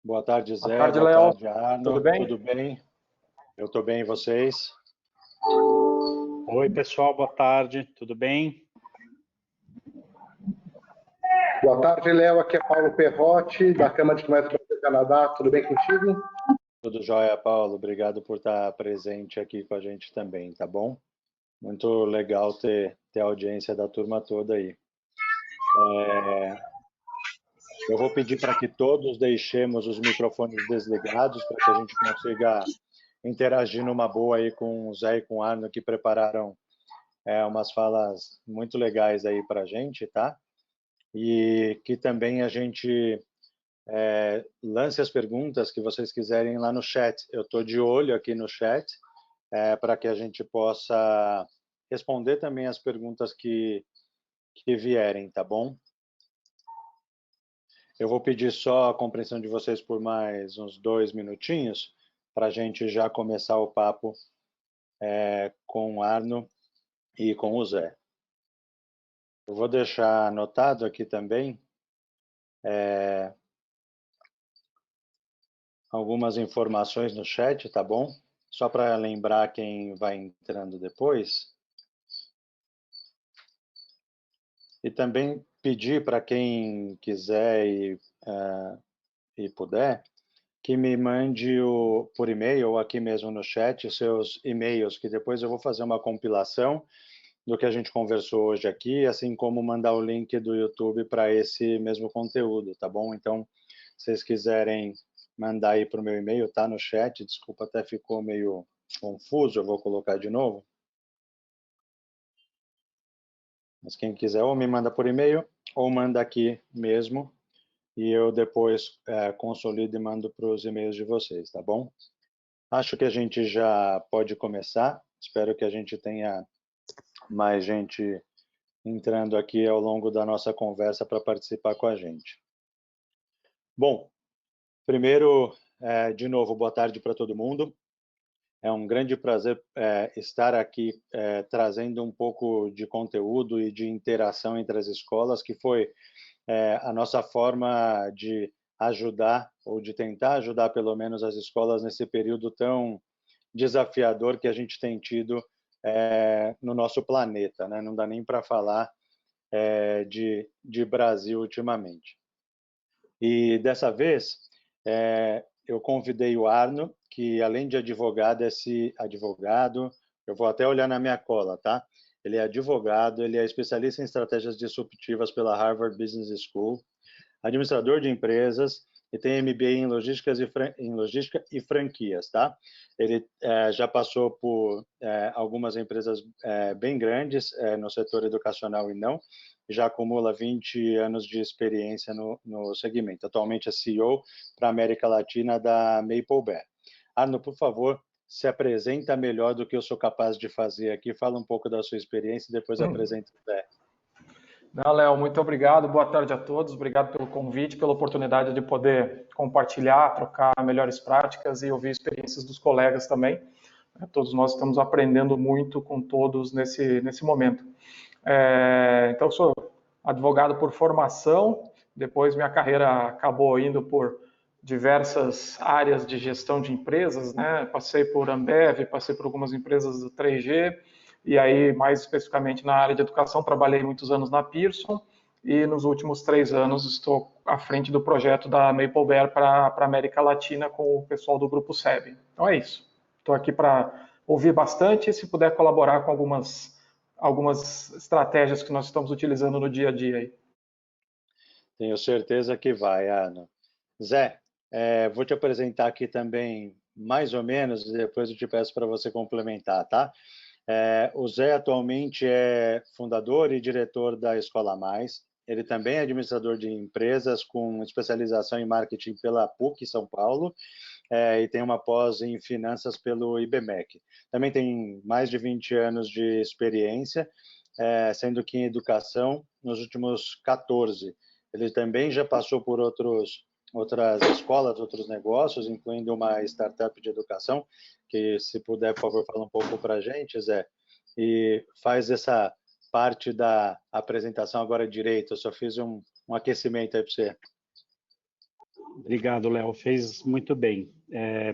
Boa tarde, Boa Zé. tarde, Boa Léo. tarde, Tudo Arno. bem? Tudo bem? Eu estou bem, e vocês? Oi, pessoal, boa tarde, tudo bem? Boa tarde, Léo. Aqui é Paulo Perrotti, da Câmara de Comércio do Canadá. Tudo bem contigo? Tudo jóia, Paulo. Obrigado por estar presente aqui com a gente também, tá bom? Muito legal ter a audiência da turma toda aí. Eu vou pedir para que todos deixemos os microfones desligados para que a gente consiga interagir numa boa aí com o Zé e com o Arno, que prepararam umas falas muito legais aí para a gente, tá? E que também a gente lance as perguntas que vocês quiserem lá no chat. Eu estou de olho aqui no chat para que a gente possa responder também as perguntas que vierem, tá bom? Eu vou pedir só a compreensão de vocês por mais uns 2 minutinhos para a gente já começar o papo com o Arno e com o Zé. Eu vou deixar anotado aqui também algumas informações no chat, tá bom? Só para lembrar quem vai entrando depois. E também pedir para quem quiser e puder, que me mande por e-mail ou aqui mesmo no chat os seus e-mails, que depois eu vou fazer uma compilação do que a gente conversou hoje aqui, assim como mandar o link do YouTube para esse mesmo conteúdo, tá bom? Então, se vocês quiserem mandar aí para o meu e-mail, tá no chat, desculpa, até ficou meio confuso, eu vou colocar de novo. Mas quem quiser, ou me manda por e-mail, ou manda aqui mesmo, e eu depois consolido e mando para os e-mails de vocês, tá bom? Acho que a gente já pode começar. Espero que a gente tenha mais gente entrando aqui ao longo da nossa conversa para participar com a gente. Bom, primeiro, de novo, boa tarde para todo mundo. É um grande prazer estar aqui trazendo um pouco de conteúdo e de interação entre as escolas, que foi a nossa forma de ajudar, ou de tentar ajudar pelo menos as escolas nesse período tão desafiador que a gente tem tido no nosso planeta, né? Não dá nem para falar de Brasil ultimamente. E dessa vez, eu convidei o Arno, que além de advogado, eu vou até olhar na minha cola, tá? Ele é advogado, ele é especialista em estratégias disruptivas pela Harvard Business School, administrador de empresas e tem MBA em logística e franquias, tá? Ele já passou por algumas empresas bem grandes no setor educacional e não, já acumula 20 anos de experiência no segmento. Atualmente é CEO para a América Latina da Maple Bear. Arno, por favor, se apresenta melhor do que eu sou capaz de fazer aqui. Fala um pouco da sua experiência e depois apresenta o Zé. Não, Léo, muito obrigado. Boa tarde a todos. Obrigado pelo convite, pela oportunidade de poder compartilhar, trocar melhores práticas e ouvir experiências dos colegas também. Todos nós estamos aprendendo muito com todos nesse momento. Então, eu sou advogado por formação, depois minha carreira acabou indo por diversas áreas de gestão de empresas, né? Passei por Ambev, passei por algumas empresas do 3G, e aí, mais especificamente na área de educação, trabalhei muitos anos na Pearson, e nos últimos 3 anos estou à frente do projeto da Maple Bear para a América Latina com o pessoal do Grupo SEB. Então é isso. Estou aqui para ouvir bastante e se puder colaborar com algumas estratégias que nós estamos utilizando no dia a dia aí. Tenho certeza que vai, Ana. Zé, vou te apresentar aqui também mais ou menos, e depois eu te peço para você complementar, tá? O Zé atualmente é fundador e diretor da Escola Mais. Ele também é administrador de empresas com especialização em marketing pela PUC São Paulo e tem uma pós em finanças pelo IBMEC. Também tem mais de 20 anos de experiência, sendo que em educação nos últimos 14. Ele também já passou por outras escolas, outros negócios, incluindo uma startup de educação, que se puder, por favor, fala um pouco para a gente, Zé, e faz essa parte da apresentação agora direito. Eu só fiz um aquecimento aí para você. Obrigado, Léo. Fez muito bem.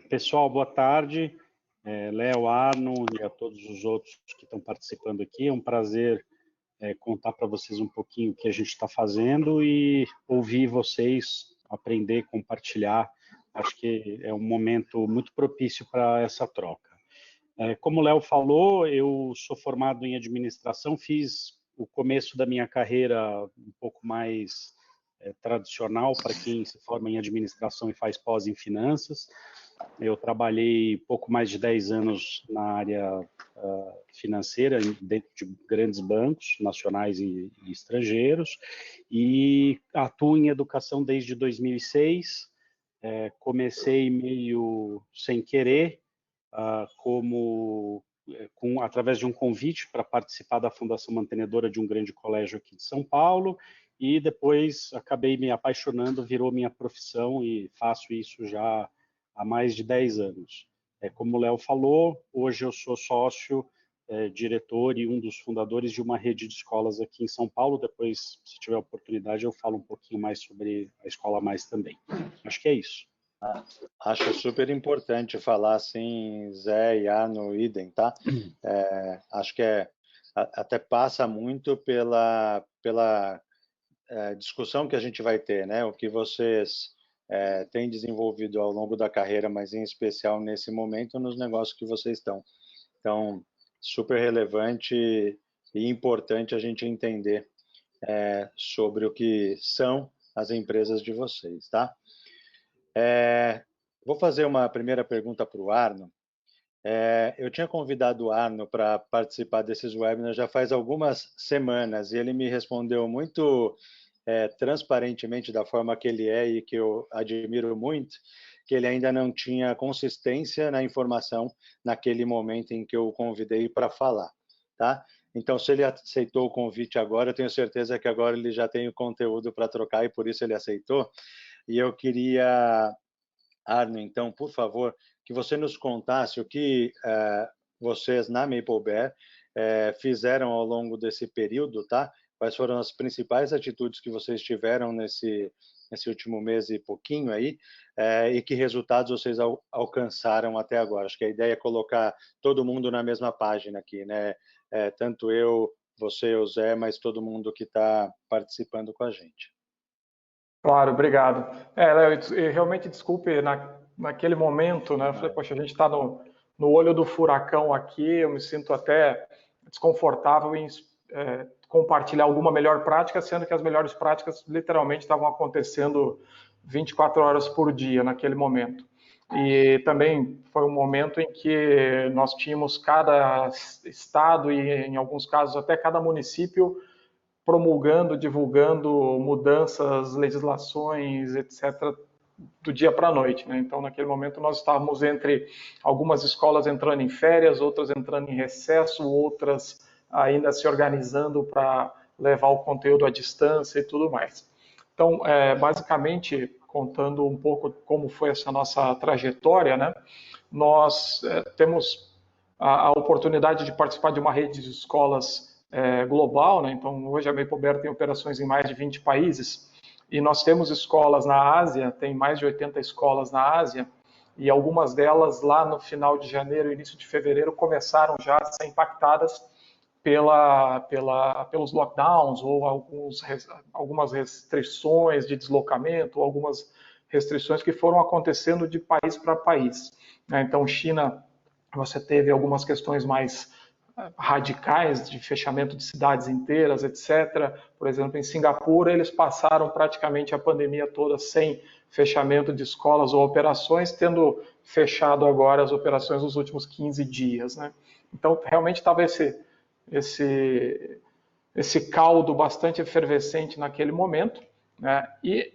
Pessoal, boa tarde. Léo, Arno e a todos os outros que estão participando aqui. É um prazer contar para vocês um pouquinho o que a gente está fazendo e ouvir vocês, aprender, compartilhar. Acho que é um momento muito propício para essa troca. Como o Léo falou, eu sou formado em administração, fiz o começo da minha carreira um pouco mais tradicional para quem se forma em administração e faz pós em finanças. Eu trabalhei pouco mais de 10 anos na área financeira, dentro de grandes bancos nacionais e estrangeiros, e atuo em educação desde 2006. Comecei meio sem querer, através de um convite para participar da fundação mantenedora de um grande colégio aqui de São Paulo, e depois acabei me apaixonando, virou minha profissão e faço isso já há mais de 10 anos. Como o Léo falou, hoje eu sou sócio, diretor e um dos fundadores de uma rede de escolas aqui em São Paulo. Depois, se tiver oportunidade, eu falo um pouquinho mais sobre a Escola Mais também. Acho que é isso. Acho super importante falar assim, Zé e Arno, idem, tá? Acho que até passa muito pela discussão que a gente vai ter, né? O que vocês têm desenvolvido ao longo da carreira, mas em especial nesse momento nos negócios que vocês estão. Então, super relevante e importante a gente entender sobre o que são as empresas de vocês, tá? Vou fazer uma primeira pergunta para o Arno. Eu tinha convidado o Arno para participar desses webinars já faz algumas semanas e ele me respondeu muito transparentemente, da forma que ele é e que eu admiro muito, que ele ainda não tinha consistência na informação naquele momento em que eu o convidei para falar, tá? Então, se ele aceitou o convite agora, eu tenho certeza que agora ele já tem o conteúdo para trocar e por isso ele aceitou. E eu queria, Arno, então, por favor, que você nos contasse o que vocês na MapleBear fizeram ao longo desse período, tá? Quais foram as principais atitudes que vocês tiveram nesse último mês e pouquinho aí, e que resultados vocês alcançaram até agora. Acho que a ideia é colocar todo mundo na mesma página aqui, né? Tanto eu, você, o Zé, mas todo mundo que está participando com a gente. Claro, obrigado. Léo, realmente, desculpe, naquele momento, né, eu falei, poxa, a gente está no olho do furacão aqui, eu me sinto até desconfortável em compartilhar alguma melhor prática, sendo que as melhores práticas literalmente estavam acontecendo 24 horas por dia naquele momento. E também foi um momento em que nós tínhamos cada estado e, em alguns casos, até cada município promulgando, divulgando mudanças, legislações, etc., do dia para a noite, né? Então, naquele momento, nós estávamos entre algumas escolas entrando em férias, outras entrando em recesso, outras ainda se organizando para levar o conteúdo à distância e tudo mais. Então, basicamente, contando um pouco como foi essa nossa trajetória, né? Nós temos a oportunidade de participar de uma rede de escolas global, né? Então, hoje a MapleBear tem operações em mais de 20 países, e nós temos escolas na Ásia, tem mais de 80 escolas na Ásia, e algumas delas lá no final de janeiro, início de fevereiro, começaram já a ser impactadas pelos lockdowns ou algumas restrições de deslocamento, ou algumas restrições que foram acontecendo de país para país. Então, China, você teve algumas questões mais radicais de fechamento de cidades inteiras, etc. Por exemplo, em Singapura, eles passaram praticamente a pandemia toda sem fechamento de escolas ou operações, tendo fechado agora as operações nos últimos 15 dias, né? Então, realmente estava esse caldo bastante efervescente naquele momento, né? E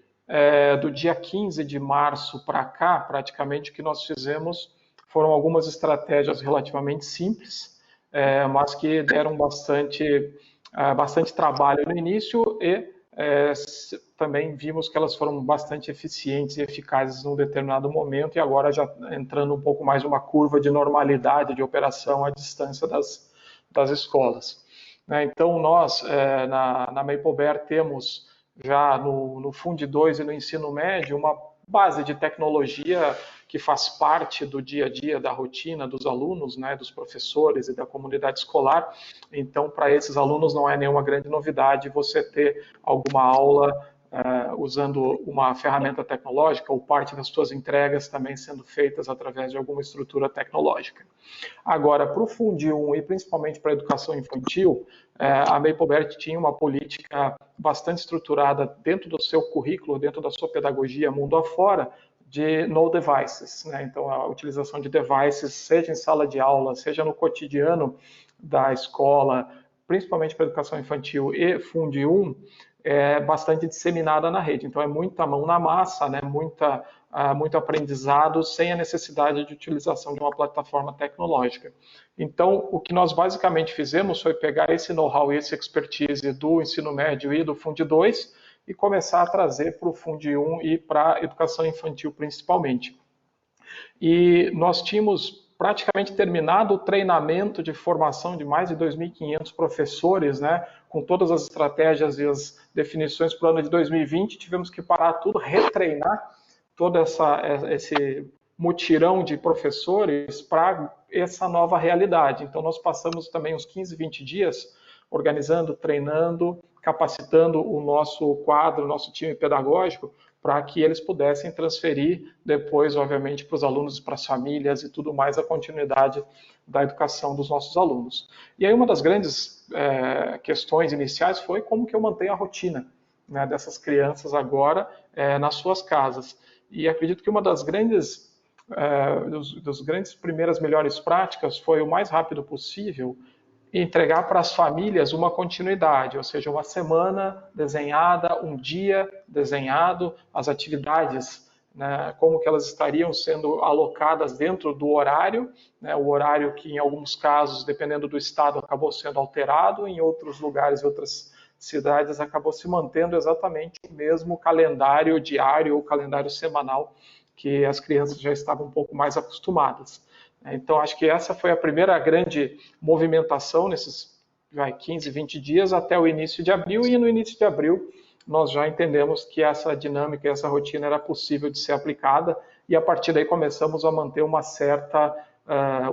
do dia 15 de março para cá, praticamente o que nós fizemos foram algumas estratégias relativamente simples, mas que deram bastante trabalho no início e também vimos que elas foram bastante eficientes e eficazes num determinado momento, e agora já entrando um pouco mais uma curva de normalidade de operação à distância das escolas. Então, nós, na MapleBear, temos já no Fund 2 e no ensino médio base de tecnologia que faz parte do dia a dia, da rotina dos alunos, né, dos professores e da comunidade escolar. Então, para esses alunos não é nenhuma grande novidade você ter alguma aula usando uma ferramenta tecnológica ou parte das suas entregas também sendo feitas através de alguma estrutura tecnológica. Agora, para o Fundi 1 e principalmente para a educação infantil, a Maplebert tinha uma política bastante estruturada dentro do seu currículo, dentro da sua pedagogia mundo afora, de no devices, né? Então, a utilização de devices, seja em sala de aula, seja no cotidiano da escola, principalmente para a educação infantil e Fundi 1, é bastante disseminada na rede. Então, é muita mão na massa, né? Muito aprendizado sem a necessidade de utilização de uma plataforma tecnológica. Então, o que nós basicamente fizemos foi pegar esse know-how e essa expertise do ensino médio e do Fundi 2 e começar a trazer para o Fundi 1 e para a educação infantil principalmente. E nós tínhamos praticamente terminado o treinamento de formação de mais de 2.500 professores, né, com todas as estratégias e as definições para o ano de 2020, tivemos que parar tudo, retreinar todo esse mutirão de professores para essa nova realidade. Então, nós passamos também uns 15, 20 dias organizando, treinando, capacitando o nosso quadro, o nosso time pedagógico, para que eles pudessem transferir depois, obviamente, para os alunos, para as famílias e tudo mais, a continuidade da educação dos nossos alunos. E aí uma das grandes questões iniciais foi como que eu mantenho a rotina, né, dessas crianças agora nas suas casas. E acredito que uma das grandes primeiras melhores práticas foi o mais rápido possível entregar para as famílias uma continuidade, ou seja, uma semana desenhada, um dia desenhado, as atividades, né, como que elas estariam sendo alocadas dentro do horário, né, o horário que em alguns casos, dependendo do estado, acabou sendo alterado, em outros lugares, outras cidades, acabou se mantendo exatamente o mesmo calendário diário ou calendário semanal que as crianças já estavam um pouco mais acostumadas. Então, acho que essa foi a primeira grande movimentação nesses 15, 20 dias até o início de abril, e no início de abril nós já entendemos que essa dinâmica e essa rotina era possível de ser aplicada, e a partir daí começamos a manter uma certa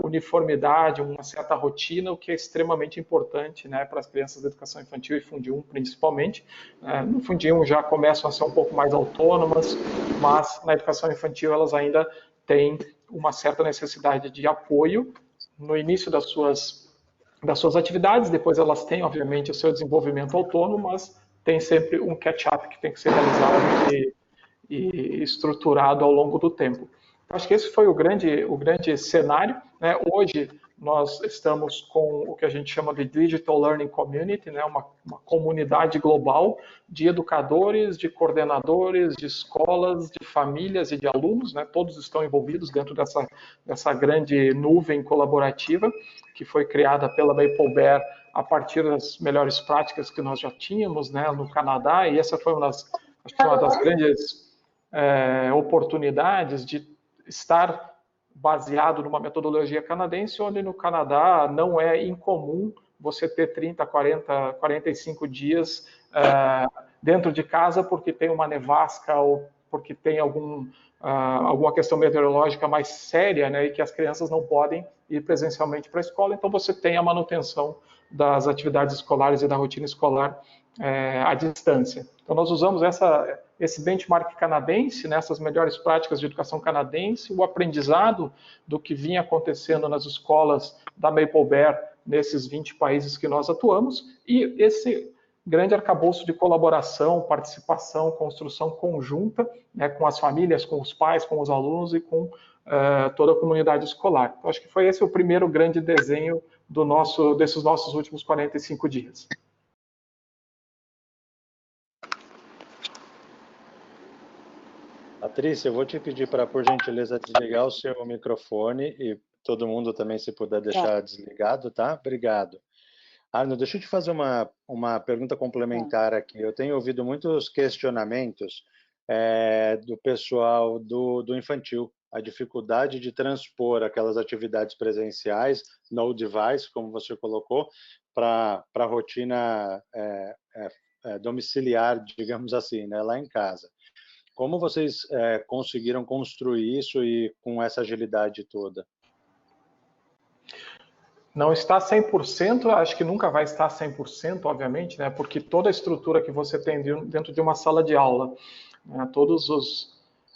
uniformidade, uma certa rotina, o que é extremamente importante, né, para as crianças da educação infantil e Fundi 1 principalmente. No Fundi 1 já começam a ser um pouco mais autônomas, mas na educação infantil elas ainda têm uma certa necessidade de apoio no início das suas atividades, depois elas têm, obviamente, o seu desenvolvimento autônomo, mas tem sempre um catch-up que tem que ser realizado e estruturado ao longo do tempo. Acho que esse foi o grande cenário, né? Hoje nós estamos com o que a gente chama de Digital Learning Community, né? uma comunidade global de educadores, de coordenadores, de escolas, de famílias e de alunos, né? Todos estão envolvidos dentro dessa grande nuvem colaborativa que foi criada pela Maplebert a partir das melhores práticas que nós já tínhamos, né, no Canadá, e essa foi uma das grandes oportunidades de estar baseado numa metodologia canadense, onde no Canadá não é incomum você ter 30, 40, 45 dias dentro de casa porque tem uma nevasca ou porque tem alguma questão meteorológica mais séria, né, e que as crianças não podem ir presencialmente para a escola, então você tem a manutenção das atividades escolares e da rotina escolar à distância. Então nós usamos esse benchmark canadense, né, essas melhores práticas de educação canadense, o aprendizado do que vinha acontecendo nas escolas da Maplebert nesses 20 países que nós atuamos, e esse grande arcabouço de colaboração, participação, construção conjunta, né, com as famílias, com os pais, com os alunos e com toda a comunidade escolar. Então, acho que foi esse o primeiro grande desenho desses nossos últimos 45 dias. Patrícia, eu vou te pedir para, por gentileza, desligar o seu microfone e todo mundo também, se puder deixar desligado, tá? Obrigado. Arno, deixa eu te fazer uma pergunta complementar aqui. Eu tenho ouvido muitos questionamentos do pessoal do infantil, a dificuldade de transpor aquelas atividades presenciais, no device, como você colocou, para a rotina domiciliar, digamos assim, né, lá em casa. Como vocês conseguiram construir isso e com essa agilidade toda? Não está 100%, acho que nunca vai estar 100%, obviamente, né? Porque toda a estrutura que você tem dentro de uma sala de aula, né?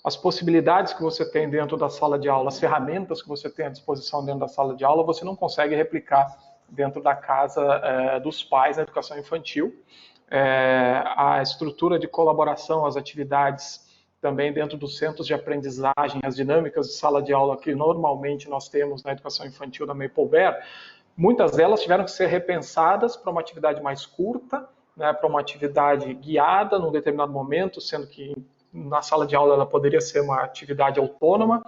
As possibilidades que você tem dentro da sala de aula, as ferramentas que você tem à disposição dentro da sala de aula, você não consegue replicar dentro da casa dos pais na educação infantil. A estrutura de colaboração, as atividades também dentro dos centros de aprendizagem, as dinâmicas de sala de aula que normalmente nós temos na educação infantil da Maple Bear, muitas delas tiveram que ser repensadas para uma atividade mais curta, né, para uma atividade guiada num determinado momento, sendo que na sala de aula ela poderia ser uma atividade autônoma.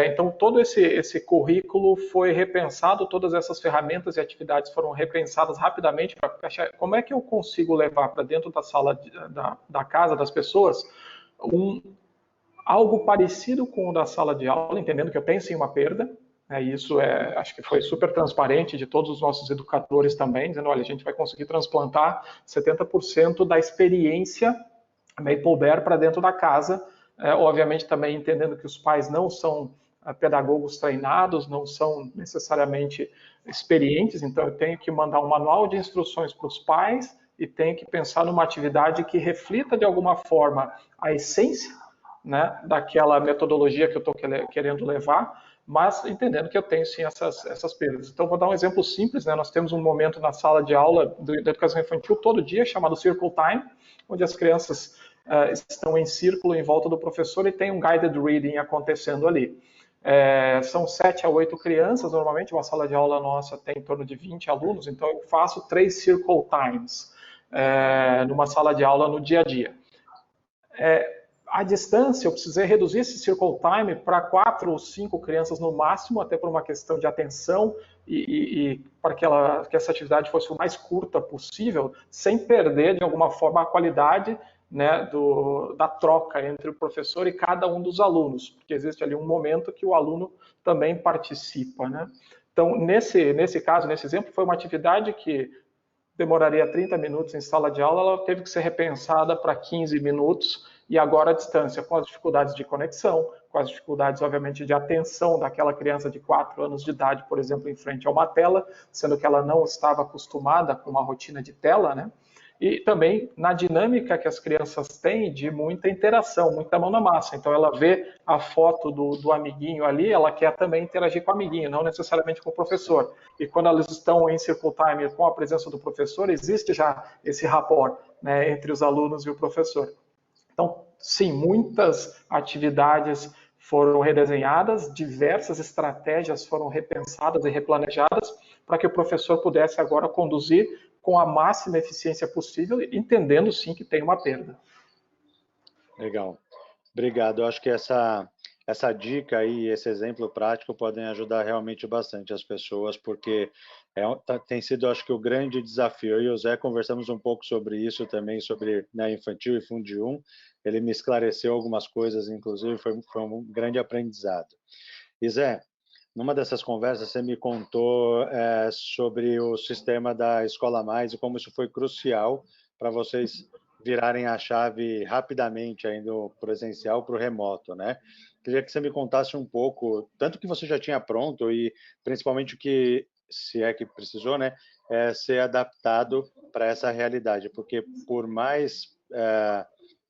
Então, todo esse currículo foi repensado, todas essas ferramentas e atividades foram repensadas rapidamente para achar como é que eu consigo levar para dentro da sala da casa das pessoas algo parecido com o da sala de aula, entendendo que eu tenho sim uma perda. Isso acho que foi super transparente de todos os nossos educadores também, dizendo, olha, a gente vai conseguir transplantar 70% da experiência Maple Bear para dentro da casa, obviamente também entendendo que os pais não são pedagogos treinados, não são necessariamente experientes, então eu tenho que mandar um manual de instruções para os pais e tenho que pensar numa atividade que reflita de alguma forma a essência, né, daquela metodologia que eu estou querendo levar, mas entendendo que eu tenho sim essas perdas. Então vou dar um exemplo simples, né? Nós temos um momento na sala de aula da educação infantil todo dia chamado Circle Time, onde as crianças estão em círculo em volta do professor e tem um guided reading acontecendo ali. São 7 a 8 crianças, normalmente uma sala de aula nossa tem em torno de 20 alunos, então eu faço 3 Circle Times numa sala de aula no dia a dia. À distância, eu precisei reduzir esse Circle Time para 4 ou 5 crianças no máximo, até por uma questão de atenção e para que essa atividade fosse o mais curta possível, sem perder, de alguma forma, a qualidade, né, da troca entre o professor e cada um dos alunos, porque existe ali um momento que o aluno também participa, né? Então, nesse caso, nesse exemplo, foi uma atividade que demoraria 30 minutos em sala de aula, ela teve que ser repensada para 15 minutos, e agora à distância, com as dificuldades de conexão, com as dificuldades, obviamente, de atenção daquela criança de 4 anos de idade, por exemplo, em frente a uma tela, sendo que ela não estava acostumada com uma rotina de tela, né? E também na dinâmica que as crianças têm de muita interação, muita mão na massa. Então ela vê a foto do amiguinho ali, ela quer também interagir com o amiguinho, não necessariamente com o professor. E quando elas estão em Circle Time com a presença do professor, existe já esse rapport, né, entre os alunos e o professor. Então, sim, muitas atividades foram redesenhadas, diversas estratégias foram repensadas e replanejadas para que o professor pudesse agora conduzir com a máxima eficiência possível, entendendo sim que tem uma perda. Legal. Obrigado. Eu acho que essa dica aí, esse exemplo prático podem ajudar realmente bastante as pessoas, porque tem sido, acho que, o grande desafio. Eu e o Zé conversamos um pouco sobre isso também, sobre, né, infantil e Fundi 1. Ele me esclareceu algumas coisas, inclusive foi um grande aprendizado. E Zé, numa dessas conversas você me contou sobre o sistema da Escola Mais e como isso foi crucial para vocês virarem a chave rapidamente aí do presencial para o remoto, né? Queria que você me contasse um pouco, tanto que você já tinha pronto e principalmente o que, se é que precisou, né, ser adaptado para essa realidade, porque por mais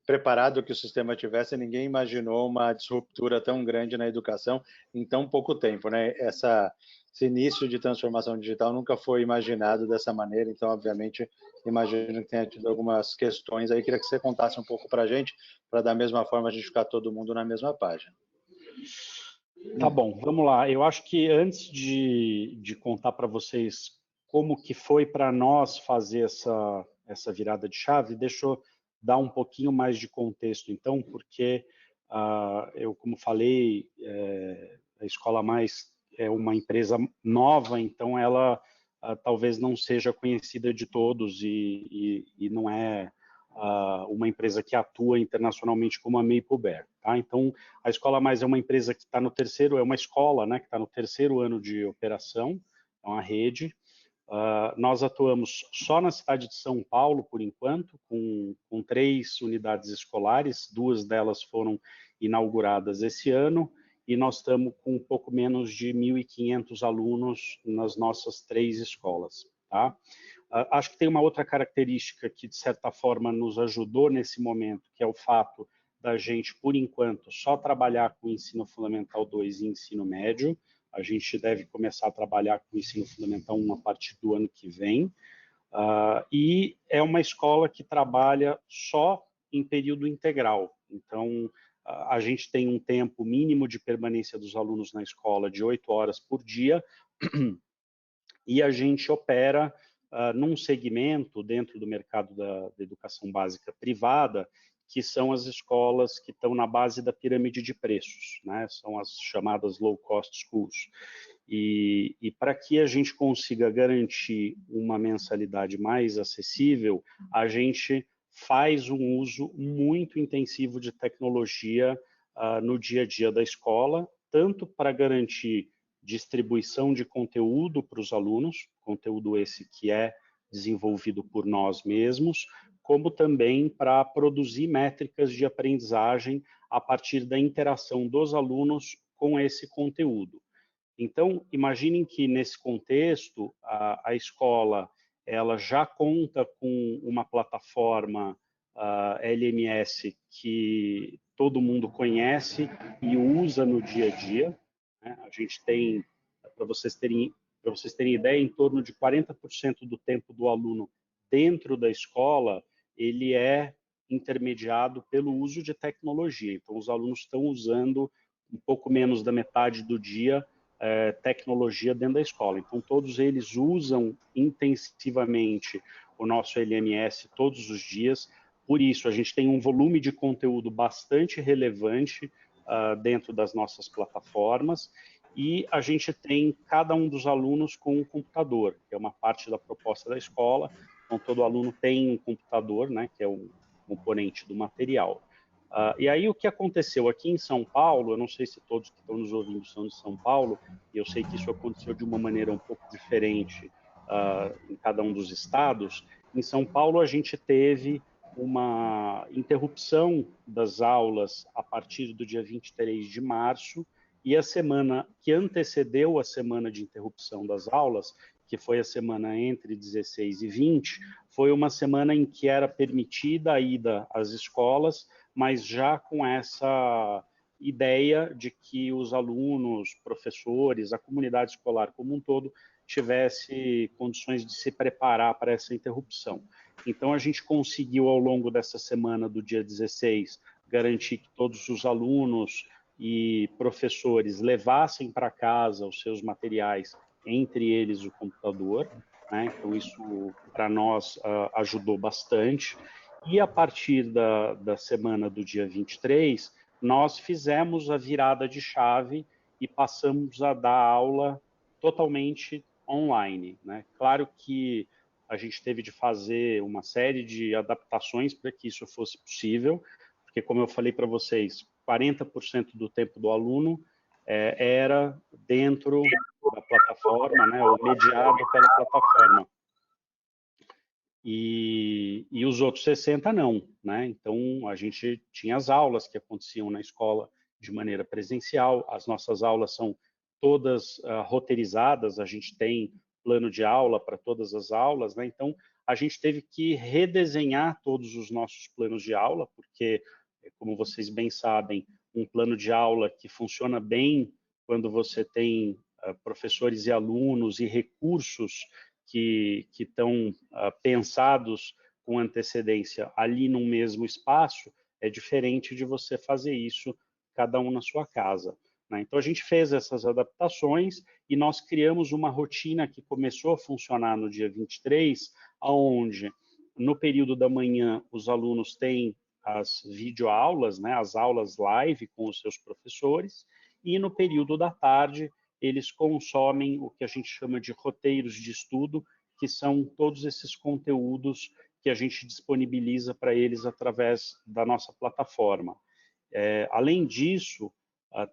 preparado que o sistema tivesse, ninguém imaginou uma disruptura tão grande na educação em tão pouco tempo, né? Esse início de transformação digital nunca foi imaginado dessa maneira, então, obviamente, imagino que tenha tido algumas questões aí. Queria que você contasse um pouco para a gente, para da mesma forma a gente ficar todo mundo na mesma página. Tá bom, vamos lá. Eu acho que antes de contar para vocês como que foi para nós fazer essa virada de chave, deixa eu dar um pouquinho mais de contexto, então, porque eu, como falei, a Escola Mais é uma empresa nova, então ela talvez não seja conhecida de todos e não é uma empresa que atua internacionalmente como a Maple Bear. Tá? Então, a Escola Mais é uma empresa que está no terceiro, é uma escola, né, que está no terceiro ano de operação, é uma rede. Nós atuamos só na cidade de São Paulo, por enquanto, com 3 unidades escolares, 2 delas foram inauguradas esse ano, e nós estamos com um pouco menos de 1.500 alunos nas nossas 3 escolas. Tá? Acho que tem uma outra característica que, de certa forma, nos ajudou nesse momento, que é o fato da gente, por enquanto, só trabalhar com ensino fundamental 2 e ensino médio. A gente deve começar a trabalhar com o ensino fundamental 1 a partir do ano que vem. E é uma escola que trabalha só em período integral. Então, a gente tem um tempo mínimo de permanência dos alunos na escola de 8 horas por dia e a gente opera num segmento dentro do mercado da educação básica privada, que são as escolas que estão na base da pirâmide de preços, né? São as chamadas low cost schools. E para que a gente consiga garantir uma mensalidade mais acessível, a gente faz um uso muito intensivo de tecnologia no dia a dia da escola, tanto para garantir distribuição de conteúdo para os alunos, conteúdo esse que é desenvolvido por nós mesmos, como também para produzir métricas de aprendizagem a partir da interação dos alunos com esse conteúdo. Então, imaginem que nesse contexto, a escola ela já conta com uma plataforma LMS que todo mundo conhece e usa no dia a dia, né? A gente tem, para vocês terem ideia, em torno de 40% do tempo do aluno dentro da escola, ele é intermediado pelo uso de tecnologia. Então, os alunos estão usando um pouco menos da metade do dia tecnologia dentro da escola. Então, todos eles usam intensivamente o nosso LMS todos os dias. Por isso, a gente tem um volume de conteúdo bastante relevante dentro das nossas plataformas e a gente tem cada um dos alunos com um computador, que é uma parte da proposta da escola. Então, todo aluno tem um computador, né, que é um componente do material. E aí o que aconteceu aqui em São Paulo, eu não sei se todos que estão nos ouvindo são de São Paulo, e eu sei que isso aconteceu de uma maneira um pouco diferente em cada um dos estados. Em São Paulo a gente teve uma interrupção das aulas a partir do dia 23 de março, e a semana que antecedeu a semana de interrupção das aulas, que foi a semana entre 16 e 20, foi uma semana em que era permitida a ida às escolas, mas já com essa ideia de que os alunos, professores, a comunidade escolar como um todo, tivesse condições de se preparar para essa interrupção. Então, a gente conseguiu, ao longo dessa semana do dia 16, garantir que todos os alunos e professores levassem para casa os seus materiais, entre eles o computador, né? Então, isso, para nós, ajudou bastante. E a partir da semana do dia 23, nós fizemos a virada de chave e passamos a dar aula totalmente online, né? Claro que a gente teve de fazer uma série de adaptações para que isso fosse possível, porque, como eu falei para vocês, 40% do tempo do aluno era dentro da plataforma, né, ou mediado pela plataforma. E os outros 60 não, né? Então, a gente tinha as aulas que aconteciam na escola de maneira presencial, as nossas aulas são todas roteirizadas, a gente tem plano de aula para todas as aulas, né? Então, a gente teve que redesenhar todos os nossos planos de aula, porque, como vocês bem sabem, um plano de aula que funciona bem quando você tem professores e alunos e recursos que estão pensados com antecedência ali no mesmo espaço, é diferente de você fazer isso cada um na sua casa, né? Então, a gente fez essas adaptações e nós criamos uma rotina que começou a funcionar no dia 23, onde, no período da manhã, os alunos têm as videoaulas, né, as aulas live com os seus professores, e no período da tarde, eles consomem o que a gente chama de roteiros de estudo, que são todos esses conteúdos que a gente disponibiliza para eles através da nossa plataforma. Além disso,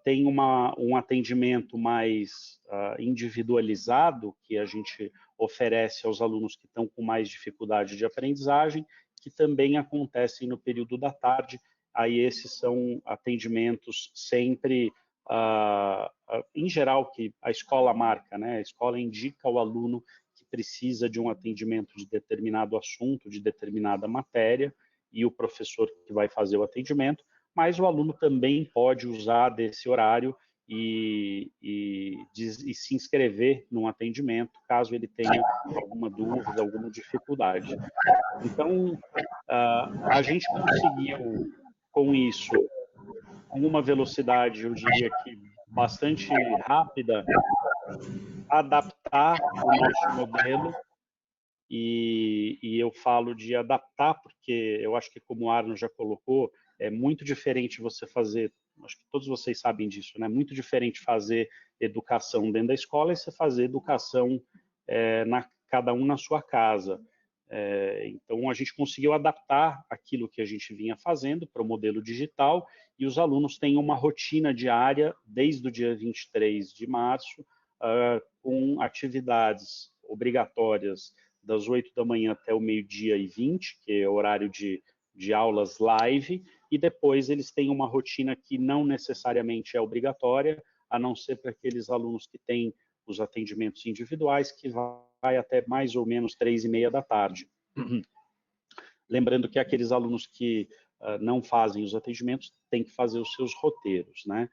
tem um atendimento mais individualizado, que a gente oferece aos alunos que estão com mais dificuldade de aprendizagem, que também acontecem no período da tarde. Aí esses são atendimentos sempre, em geral, que a escola marca, né? A escola indica ao aluno que precisa de um atendimento de determinado assunto, de determinada matéria, e o professor que vai fazer o atendimento, mas o aluno também pode usar desse horário e se inscrever num atendimento, caso ele tenha alguma dúvida, alguma dificuldade. Então, a gente conseguiu, com isso, com uma velocidade, eu diria que bastante rápida, adaptar o nosso modelo. E eu falo de adaptar porque eu acho que, como o Arno já colocou, é muito diferente você fazer, acho que todos vocês sabem disso, né? Muito diferente fazer educação dentro da escola e você fazer educação cada um na sua casa. Então, a gente conseguiu adaptar aquilo que a gente vinha fazendo para o modelo digital, e os alunos têm uma rotina diária, desde o dia 23 de março, com atividades obrigatórias das 8 da manhã até o meio-dia e 20, que é o horário de aulas live, e depois eles têm uma rotina que não necessariamente é obrigatória, a não ser para aqueles alunos que têm os atendimentos individuais, que vai até mais ou menos 3h30 da tarde. Lembrando que aqueles alunos que não fazem os atendimentos têm que fazer os seus roteiros, né?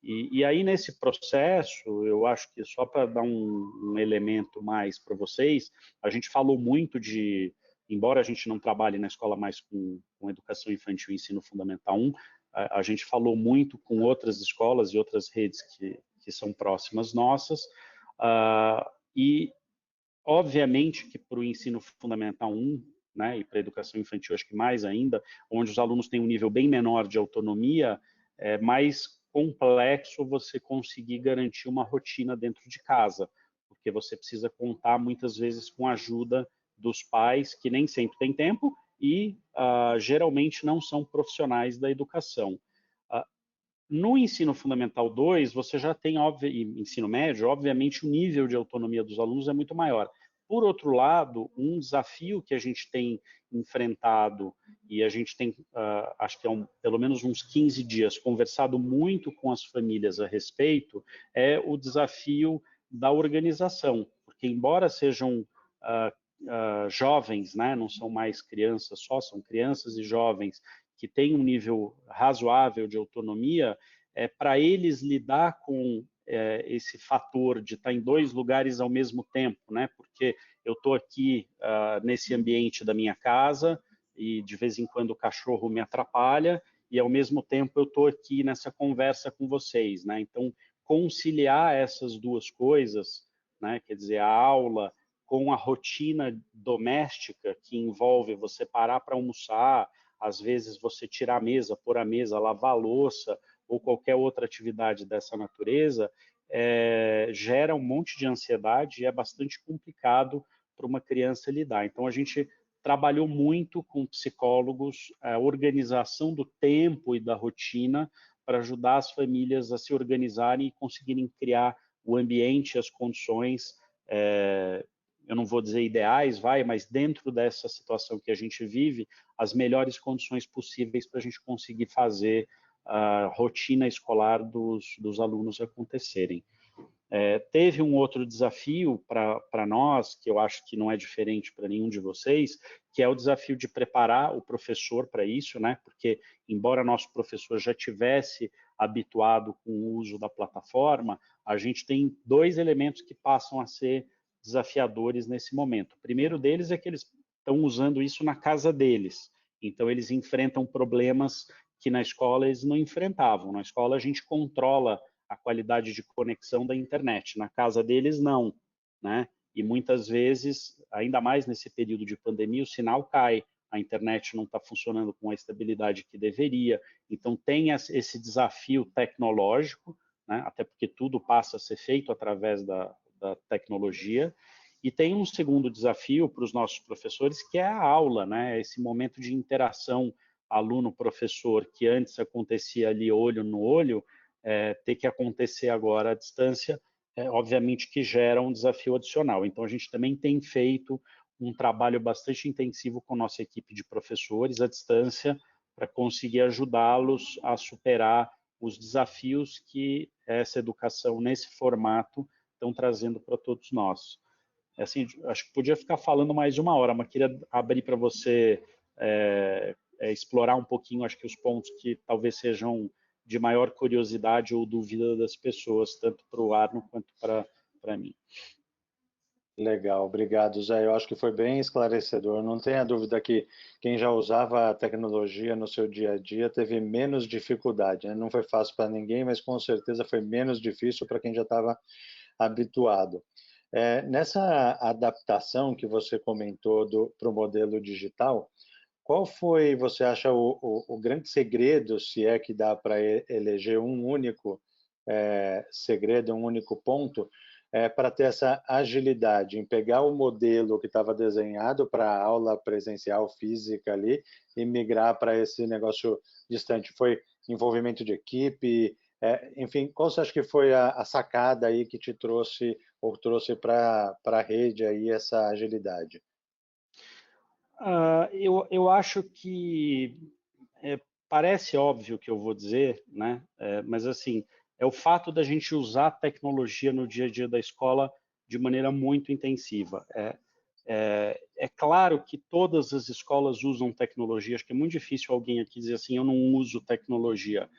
E aí, nesse processo, eu acho que só para dar um elemento mais para vocês, a gente falou muito embora a gente não trabalhe na escola mais com educação infantil e ensino fundamental 1, a gente falou muito com outras escolas e outras redes que são próximas nossas, e obviamente que para o ensino fundamental 1, né, e para a educação infantil, acho que mais ainda, onde os alunos têm um nível bem menor de autonomia, é mais complexo você conseguir garantir uma rotina dentro de casa, porque você precisa contar muitas vezes com a ajuda dos pais, que nem sempre têm tempo e geralmente não são profissionais da educação. No ensino fundamental 2, você já tem, ensino médio, obviamente o nível de autonomia dos alunos é muito maior. Por outro lado, um desafio que a gente tem enfrentado, e a gente tem, acho que pelo menos uns 15 dias, conversado muito com as famílias a respeito, é o desafio da organização. Porque, embora sejam jovens, né, não são mais crianças só, são crianças e jovens que têm um nível razoável de autonomia, para eles lidar com esse fator de estar em 2 lugares ao mesmo tempo, né? Porque eu estou aqui nesse ambiente da minha casa e de vez em quando o cachorro me atrapalha e ao mesmo tempo eu estou aqui nessa conversa com vocês, né? Então, conciliar essas duas coisas, né? Quer dizer, a aula com a rotina doméstica que envolve você parar para almoçar, às vezes você tirar a mesa, pôr a mesa, lavar a louça, ou qualquer outra atividade dessa natureza, gera um monte de ansiedade e é bastante complicado para uma criança lidar. Então, a gente trabalhou muito com psicólogos, a organização do tempo e da rotina para ajudar as famílias a se organizarem e conseguirem criar o ambiente, as condições, eu não vou dizer ideais, mas dentro dessa situação que a gente vive, as melhores condições possíveis para a gente conseguir fazer a rotina escolar dos alunos acontecerem. Teve um outro desafio para nós, que eu acho que não é diferente para nenhum de vocês, que é o desafio de preparar o professor para isso, né? Porque, embora nosso professor já tivesse habituado com o uso da plataforma, a gente tem 2 elementos que passam a ser desafiadores nesse momento. O primeiro deles é que eles estão usando isso na casa deles, então eles enfrentam problemas que na escola eles não enfrentavam. Na escola a gente controla a qualidade de conexão da internet, na casa deles não, né? E muitas vezes, ainda mais nesse período de pandemia, o sinal cai, a internet não está funcionando com a estabilidade que deveria, então tem esse desafio tecnológico, né? Até porque tudo passa a ser feito através da tecnologia, e tem um segundo desafio para os nossos professores, que é a aula, né? Esse momento de interação aluno-professor, que antes acontecia ali olho no olho, ter que acontecer agora à distância, obviamente que gera um desafio adicional. Então, a gente também tem feito um trabalho bastante intensivo com nossa equipe de professores à distância para conseguir ajudá-los a superar os desafios que essa educação nesse formato estão trazendo para todos nós. Assim, acho que podia ficar falando mais 1 hora, mas queria abrir para você explorar um pouquinho, acho que os pontos que talvez sejam de maior curiosidade ou dúvida das pessoas, tanto para o Arno quanto para mim. Legal, obrigado, Zé. Eu acho que foi bem esclarecedor. Não tenha dúvida que quem já usava a tecnologia no seu dia a dia teve menos dificuldade, né? Não foi fácil para ninguém, mas com certeza foi menos difícil para quem já estava habituado. Nessa adaptação que você comentou para o modelo digital, qual foi, você acha, o grande segredo, se é que dá para eleger um único segredo, um único ponto, para ter essa agilidade em pegar o modelo que estava desenhado para a aula presencial física ali e migrar para esse negócio distante? Foi envolvimento de equipe, enfim, qual você acha que foi a sacada aí que te trouxe ou trouxe para a rede aí essa agilidade? Eu acho que parece óbvio o que eu vou dizer, né? Mas assim, é o fato da gente usar a tecnologia no dia a dia da escola de maneira muito intensiva. É claro que todas as escolas usam tecnologia, acho que é muito difícil alguém aqui dizer assim, eu não uso tecnologia,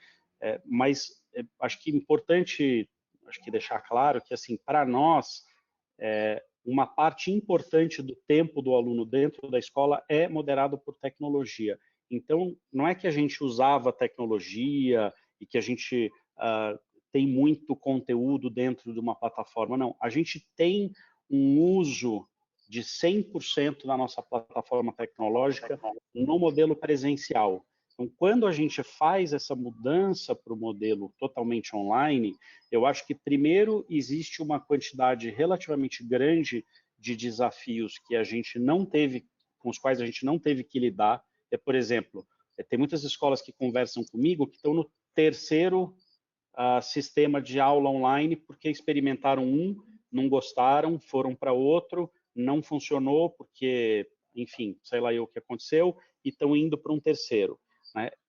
mas acho que é importante, acho que deixar claro que assim, para nós, uma parte importante do tempo do aluno dentro da escola é moderado por tecnologia. Então, não é que a gente usava tecnologia e que a gente tem muito conteúdo dentro de uma plataforma, não. A gente tem um uso de 100% da nossa plataforma tecnológica no modelo presencial. Então, quando a gente faz essa mudança para o modelo totalmente online, eu acho que, primeiro, existe uma quantidade relativamente grande de desafios que a gente não teve, com os quais a gente não teve que lidar. Por exemplo, tem muitas escolas que conversam comigo que estão no terceiro sistema de aula online porque experimentaram um, não gostaram, foram para outro, não funcionou porque, enfim, sei lá o que aconteceu, e estão indo para um terceiro.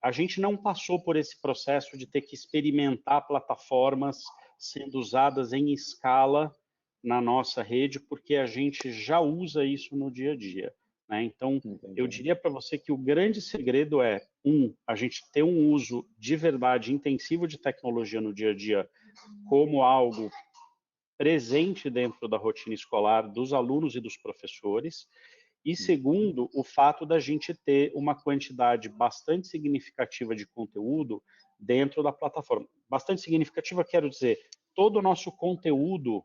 A gente não passou por esse processo de ter que experimentar plataformas sendo usadas em escala na nossa rede, porque a gente já usa isso no dia a dia. Então, eu diria para você que o grande segredo é, a gente ter um uso de verdade intensivo de tecnologia no dia a dia como algo presente dentro da rotina escolar dos alunos e dos professores, e segundo, o fato da gente ter uma quantidade bastante significativa de conteúdo dentro da plataforma. Bastante significativa, quero dizer, todo o nosso conteúdo,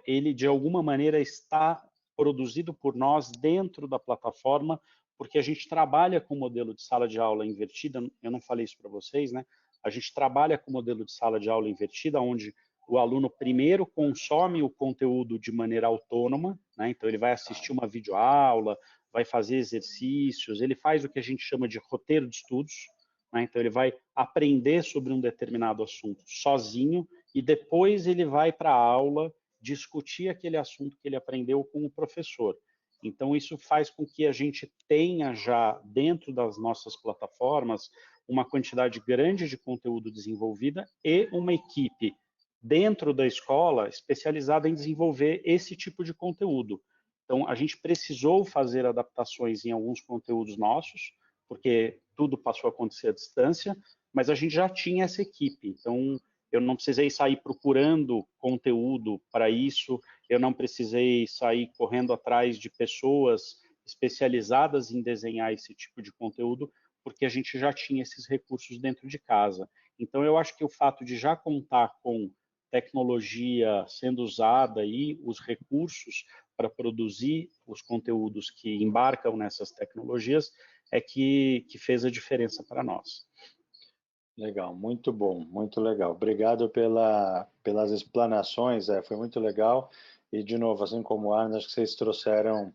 ele de alguma maneira está produzido por nós dentro da plataforma, porque a gente trabalha com o modelo de sala de aula invertida, eu não falei isso para vocês, né? A gente trabalha com o modelo de sala de aula invertida, onde o aluno primeiro consome o conteúdo de maneira autônoma, né? Então ele vai assistir uma videoaula, vai fazer exercícios, ele faz o que a gente chama de roteiro de estudos, né? Então ele vai aprender sobre um determinado assunto sozinho e depois ele vai para a aula discutir aquele assunto que ele aprendeu com o professor. Então isso faz com que a gente tenha já dentro das nossas plataformas uma quantidade grande de conteúdo desenvolvida e uma equipe dentro da escola especializada em desenvolver esse tipo de conteúdo. Então, a gente precisou fazer adaptações em alguns conteúdos nossos, porque tudo passou a acontecer à distância, mas a gente já tinha essa equipe. Então, eu não precisei sair procurando conteúdo para isso, eu não precisei sair correndo atrás de pessoas especializadas em desenhar esse tipo de conteúdo, porque a gente já tinha esses recursos dentro de casa. Então, eu acho que o fato de já contar com tecnologia sendo usada e os recursos para produzir os conteúdos que embarcam nessas tecnologias é que fez a diferença para nós. Legal, muito bom, muito legal. Obrigado pelas explanações, foi muito legal. E, de novo, assim como o Arno, acho que vocês trouxeram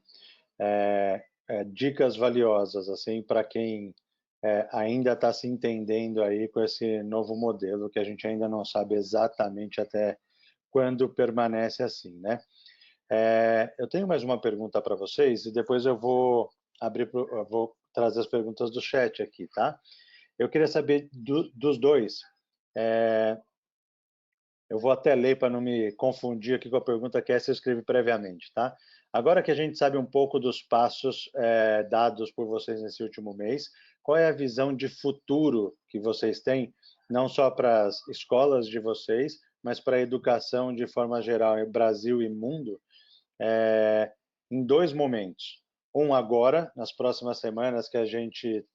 dicas valiosas assim para quem ainda está se entendendo aí com esse novo modelo, que a gente ainda não sabe exatamente até quando permanece assim, né? Eu tenho mais uma pergunta para vocês e depois eu vou eu vou trazer as perguntas do chat aqui, tá? Eu queria saber dos dois. Eu vou até ler para não me confundir aqui com a pergunta que essa eu escrevi previamente, tá? Agora que a gente sabe um pouco dos passos dados por vocês nesse último mês, qual é a visão de futuro que vocês têm, não só para as escolas de vocês, mas para a educação de forma geral, em Brasil e mundo, em dois momentos. Um agora, nas próximas semanas, que a gente,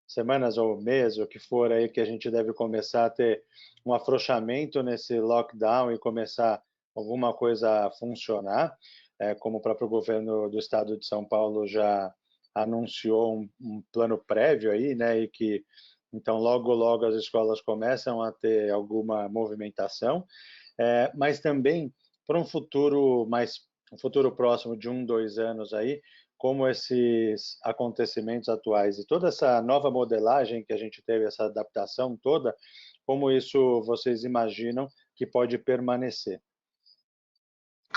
semanas ou mês, o que for aí, que a gente deve começar a ter um afrouxamento nesse lockdown e começar alguma coisa a funcionar, como o próprio governo do estado de São Paulo já anunciou um plano prévio aí, né, e que então logo as escolas começam a ter alguma movimentação, mas também para um futuro próximo de 2 anos aí, como esses acontecimentos atuais e toda essa nova modelagem que a gente teve, essa adaptação toda, como isso vocês imaginam que pode permanecer?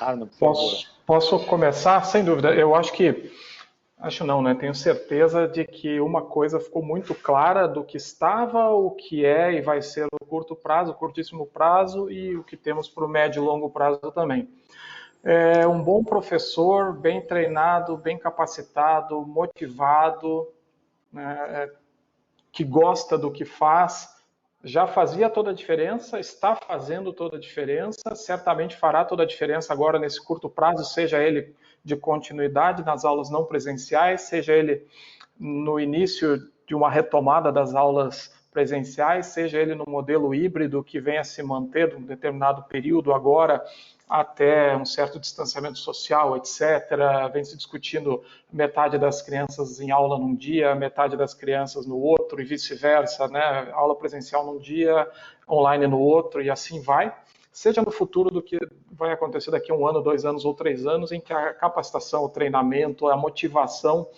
Arno, por favor. Posso começar? Sem dúvida. Eu acho não, né? Tenho certeza de que uma coisa ficou muito clara do que estava, o que é e vai ser no curto prazo, curtíssimo prazo e o que temos para o médio e longo prazo também. Um bom professor, bem treinado, bem capacitado, motivado, né, que gosta do que faz, já fazia toda a diferença, está fazendo toda a diferença, certamente fará toda a diferença agora nesse curto prazo, seja ele de continuidade nas aulas não presenciais, seja ele no início de uma retomada das aulas presenciais, seja ele no modelo híbrido que venha a se manter um determinado período agora até um certo distanciamento social, etc. Vem se discutindo metade das crianças em aula num dia, metade das crianças no outro e vice-versa, né? Aula presencial num dia, online no outro e assim vai. Seja no futuro do que vai acontecer daqui a 1 ano, 2 anos ou 3 anos, em que a capacitação, o treinamento, a motivação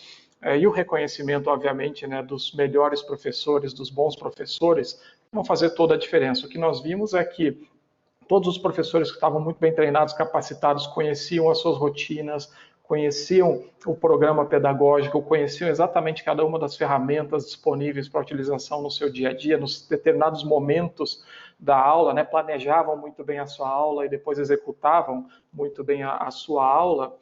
e o reconhecimento, obviamente, né, dos melhores professores, dos bons professores, vão fazer toda a diferença. O que nós vimos é que todos os professores que estavam muito bem treinados, capacitados, conheciam as suas rotinas, conheciam o programa pedagógico, conheciam exatamente cada uma das ferramentas disponíveis para utilização no seu dia a dia, nos determinados momentos da aula, né? Planejavam muito bem a sua aula e depois executavam muito bem a sua aula,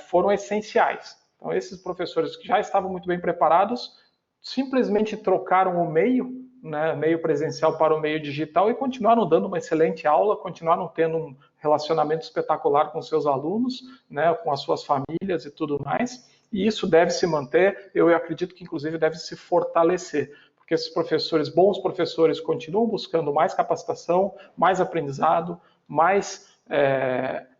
foram essenciais. Então, esses professores que já estavam muito bem preparados, simplesmente trocaram o meio, né, meio presencial para o meio digital e continuaram dando uma excelente aula, continuaram tendo um relacionamento espetacular com seus alunos, né, com as suas famílias e tudo mais. E isso deve se manter, eu acredito que inclusive deve se fortalecer, porque esses professores, bons professores, continuam buscando mais capacitação, mais aprendizado, mais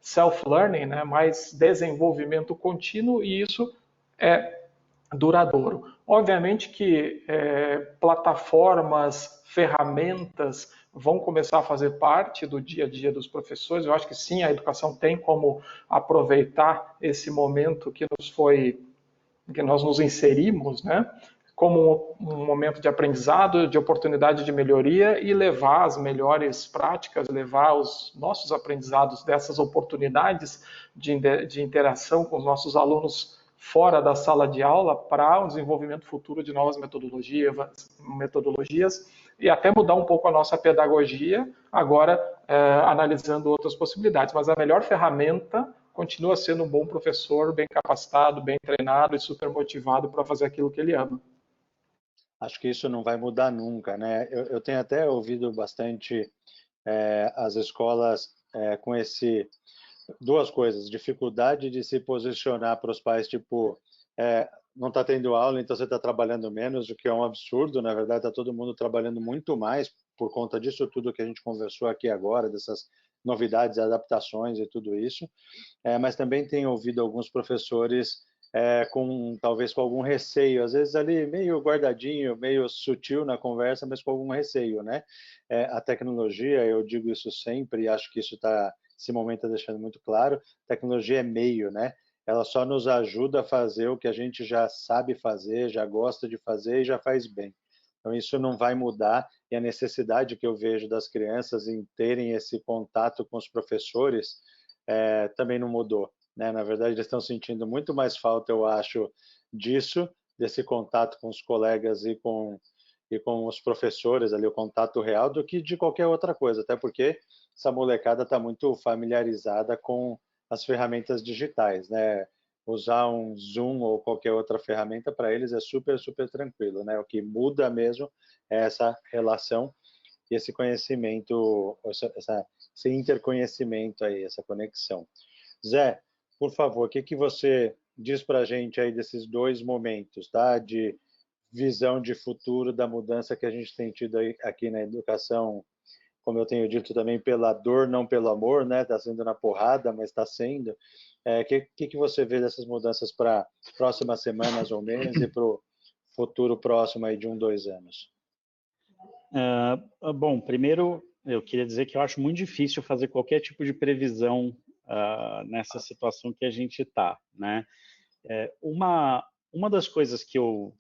self-learning, né, mais desenvolvimento contínuo, e isso é duradouro. Obviamente que plataformas, ferramentas vão começar a fazer parte do dia a dia dos professores. Eu acho que sim, a educação tem como aproveitar esse momento que nós nos inserimos, né, como um momento de aprendizado, de oportunidade de melhoria e levar as melhores práticas, levar os nossos aprendizados dessas oportunidades de interação com os nossos alunos fora da sala de aula para o desenvolvimento futuro de novas metodologias e até mudar um pouco a nossa pedagogia, agora analisando outras possibilidades. Mas a melhor ferramenta continua sendo um bom professor, bem capacitado, bem treinado e super motivado para fazer aquilo que ele ama. Acho que isso não vai mudar nunca, né? Eu tenho até ouvido bastante as escolas com duas coisas: dificuldade de se posicionar para os pais, tipo, não está tendo aula, então você está trabalhando menos, o que é um absurdo. Na verdade, está todo mundo trabalhando muito mais por conta disso tudo que a gente conversou aqui agora, dessas novidades, adaptações e tudo isso. Mas também tenho ouvido alguns professores talvez com algum receio, às vezes ali meio guardadinho, meio sutil na conversa, mas com algum receio, né? A tecnologia, eu digo isso sempre, e acho que esse momento está deixando muito claro, tecnologia é meio, né? ela só nos ajuda a fazer o que a gente já sabe fazer, já gosta de fazer e já faz bem. Então, isso não vai mudar, e a necessidade que eu vejo das crianças em terem esse contato com os professores também não mudou, né? Na verdade, eles estão sentindo muito mais falta, eu acho, disso, desse contato com os colegas e com os professores ali, o contato real, do que de qualquer outra coisa, até porque essa molecada está muito familiarizada com as ferramentas digitais, né? Usar um Zoom ou qualquer outra ferramenta para eles é super, super tranquilo, né? O que muda mesmo é essa relação e esse conhecimento, esse interconhecimento aí, essa conexão. Zé, por favor, o que que você diz para a gente aí desses dois momentos, tá? De visão de futuro da mudança que a gente tem tido aí, aqui na educação, como eu tenho dito também, pela dor, não pelo amor, né? Está sendo na porrada, mas está sendo. Que você vê dessas mudanças para próximas semanas ou meses e para o futuro próximo aí de 2 anos? Bom, primeiro eu queria dizer que eu acho muito difícil fazer qualquer tipo de previsão nessa situação que a gente está, né? Uma das coisas que eu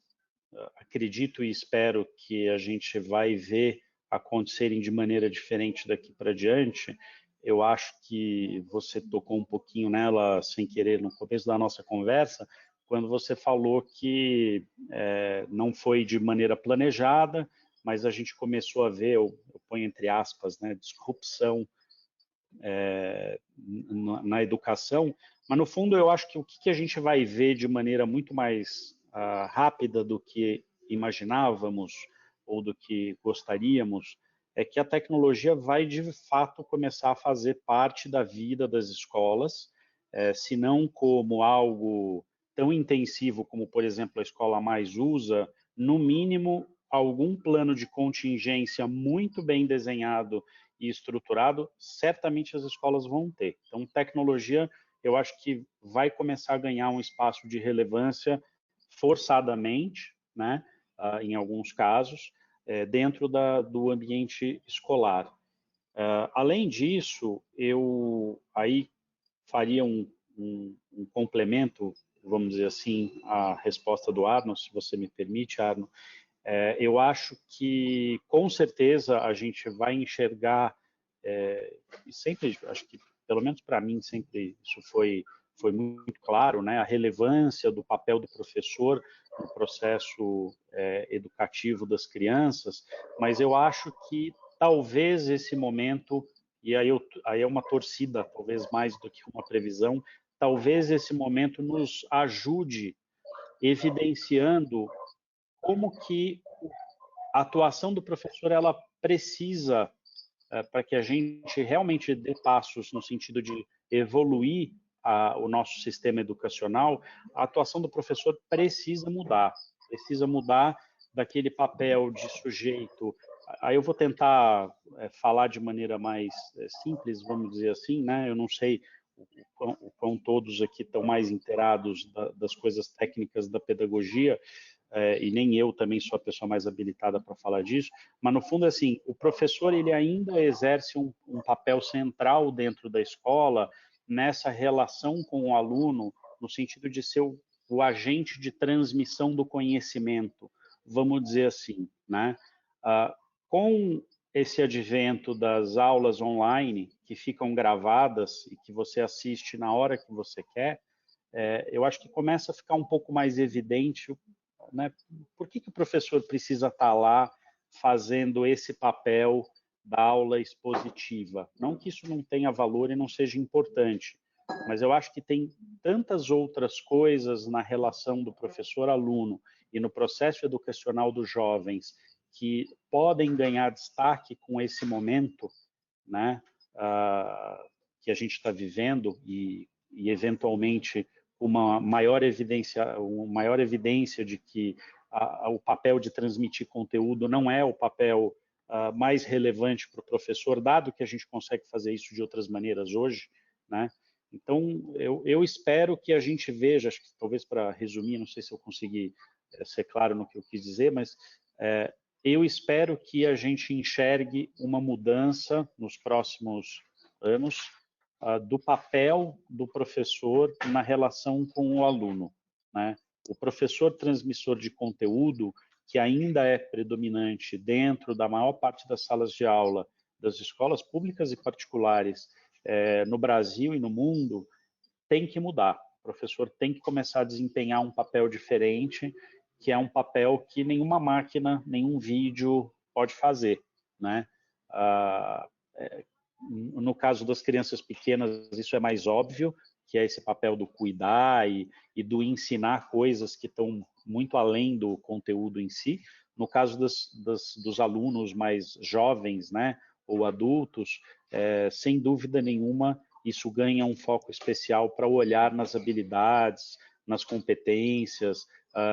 acredito e espero que a gente vai ver acontecerem de maneira diferente daqui para diante, eu acho que você tocou um pouquinho nela sem querer no começo da nossa conversa, quando você falou que não foi de maneira planejada, mas a gente começou a ver, eu ponho entre aspas, né, disrupção na educação, mas no fundo eu acho que o que a gente vai ver de maneira muito mais rápida do que imaginávamos ou do que gostaríamos é que a tecnologia vai de fato começar a fazer parte da vida das escolas, se não como algo tão intensivo como, por exemplo, a Escola Mais usa, no mínimo algum plano de contingência muito bem desenhado e estruturado, certamente as escolas vão ter. Então, tecnologia, eu acho que vai começar a ganhar um espaço de relevância forçadamente, né, em alguns casos, dentro do ambiente escolar. Além disso, eu aí faria um complemento, vamos dizer assim, à resposta do Arno, se você me permite, Arno. Eu acho que, com certeza, a gente vai enxergar, e sempre, acho que, pelo menos para mim, sempre isso foi muito claro, né, a relevância do papel do professor no processo educativo das crianças, mas eu acho que talvez esse momento, e aí é uma torcida, talvez mais do que uma previsão, talvez esse momento nos ajude evidenciando como que a atuação do professor ela precisa, para que a gente realmente dê passos no sentido de evoluir o nosso sistema educacional, a atuação do professor precisa mudar daquele papel de sujeito. Aí eu vou tentar falar de maneira mais simples, vamos dizer assim, né? Eu não sei o quão todos aqui estão mais inteirados das coisas técnicas da pedagogia, e nem eu também sou a pessoa mais habilitada para falar disso, mas no fundo, assim, o professor ele ainda exerce um papel central dentro da escola nessa relação com o aluno, no sentido de ser o agente de transmissão do conhecimento, vamos dizer assim, né? Com esse advento das aulas online, que ficam gravadas e que você assiste na hora que você quer, eu acho que começa a ficar um pouco mais evidente, né? Por que o professor precisa estar lá fazendo esse papel da aula expositiva? Não que isso não tenha valor e não seja importante, mas eu acho que tem tantas outras coisas na relação do professor-aluno e no processo educacional dos jovens que podem ganhar destaque com esse momento, né, que a gente está vivendo e eventualmente uma maior evidência de que o papel de transmitir conteúdo não é o papel mais relevante para o professor, dado que a gente consegue fazer isso de outras maneiras hoje, né? Então, eu espero que a gente veja, acho que talvez para resumir, não sei se eu consegui ser claro no que eu quis dizer, mas eu espero que a gente enxergue uma mudança nos próximos anos do papel do professor na relação com o aluno, né? O professor transmissor de conteúdo, que ainda é predominante dentro da maior parte das salas de aula das escolas públicas e particulares no Brasil e no mundo, tem que mudar. O professor tem que começar a desempenhar um papel diferente, que é um papel que nenhuma máquina, nenhum vídeo pode fazer, né? No caso das crianças pequenas, isso é mais óbvio, que é esse papel do cuidar e do ensinar coisas que estão muito além do conteúdo em si. No caso dos alunos mais jovens, né, ou adultos, sem dúvida nenhuma, isso ganha um foco especial para olhar nas habilidades, nas competências,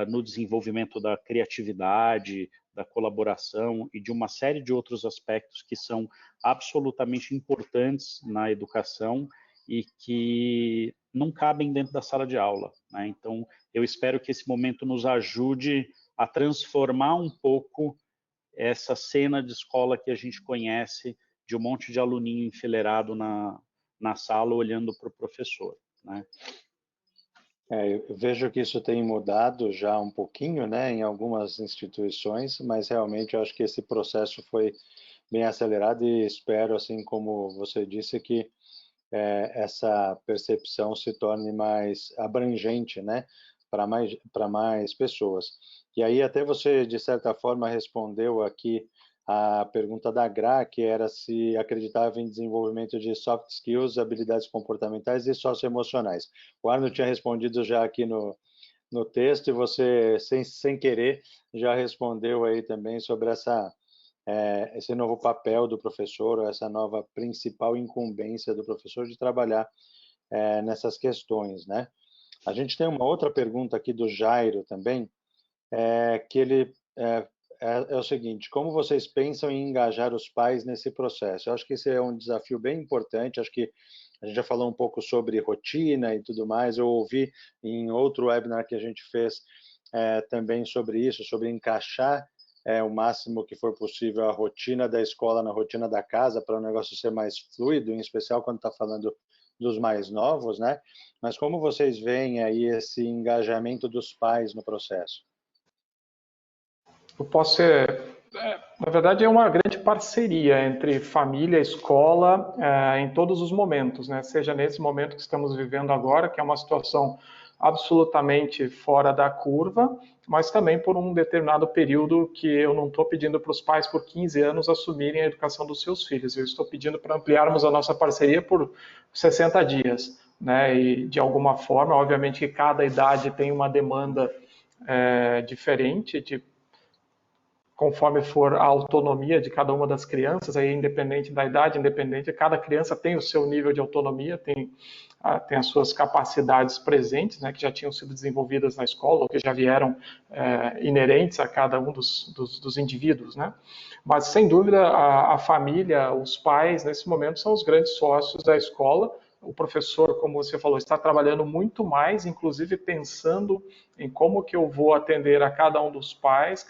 no desenvolvimento da criatividade, da colaboração e de uma série de outros aspectos que são absolutamente importantes na educação e que não cabem dentro da sala de aula, né? Então, eu espero que esse momento nos ajude a transformar um pouco essa cena de escola que a gente conhece, de um monte de aluninho enfileirado na sala olhando para o professor, né? Eu vejo que isso tem mudado já um pouquinho, né, em algumas instituições, mas realmente eu acho que esse processo foi bem acelerado e espero, assim como você disse, que essa percepção se torne mais abrangente, né, para mais pessoas. E aí até você, de certa forma, respondeu aqui a pergunta da Gra, que era se acreditava em desenvolvimento de soft skills, habilidades comportamentais e socioemocionais. O Arno tinha respondido já aqui no texto e você, sem querer, já respondeu aí também sobre esse novo papel do professor, essa nova principal incumbência do professor de trabalhar nessas questões, né? A gente tem uma outra pergunta aqui do Jairo também, que ele é o seguinte: como vocês pensam em engajar os pais nesse processo? Eu acho que esse é um desafio bem importante. Acho que a gente já falou um pouco sobre rotina e tudo mais. Eu ouvi em outro webinar que a gente fez também sobre isso, sobre encaixar o máximo que for possível a rotina da escola na rotina da casa, para o negócio ser mais fluido, em especial quando está falando dos mais novos, né? Mas como vocês veem aí esse engajamento dos pais no processo? Eu posso ser, na verdade, é uma grande parceria entre família e escola em todos os momentos, né? Seja nesse momento que estamos vivendo agora, que é uma situação absolutamente fora da curva, mas também por um determinado período que eu não estou pedindo para os pais por 15 anos assumirem a educação dos seus filhos. Eu estou pedindo para ampliarmos a nossa parceria por 60 dias, né? E de alguma forma, obviamente que cada idade tem uma demanda diferente, conforme for a autonomia de cada uma das crianças, aí independente da idade, independente, cada criança tem o seu nível de autonomia, tem as suas capacidades presentes, né, que já tinham sido desenvolvidas na escola, ou que já vieram inerentes a cada um dos indivíduos, né? Mas, sem dúvida, a família, os pais, nesse momento, são os grandes sócios da escola. O professor, como você falou, está trabalhando muito mais, inclusive pensando em como que eu vou atender a cada um dos pais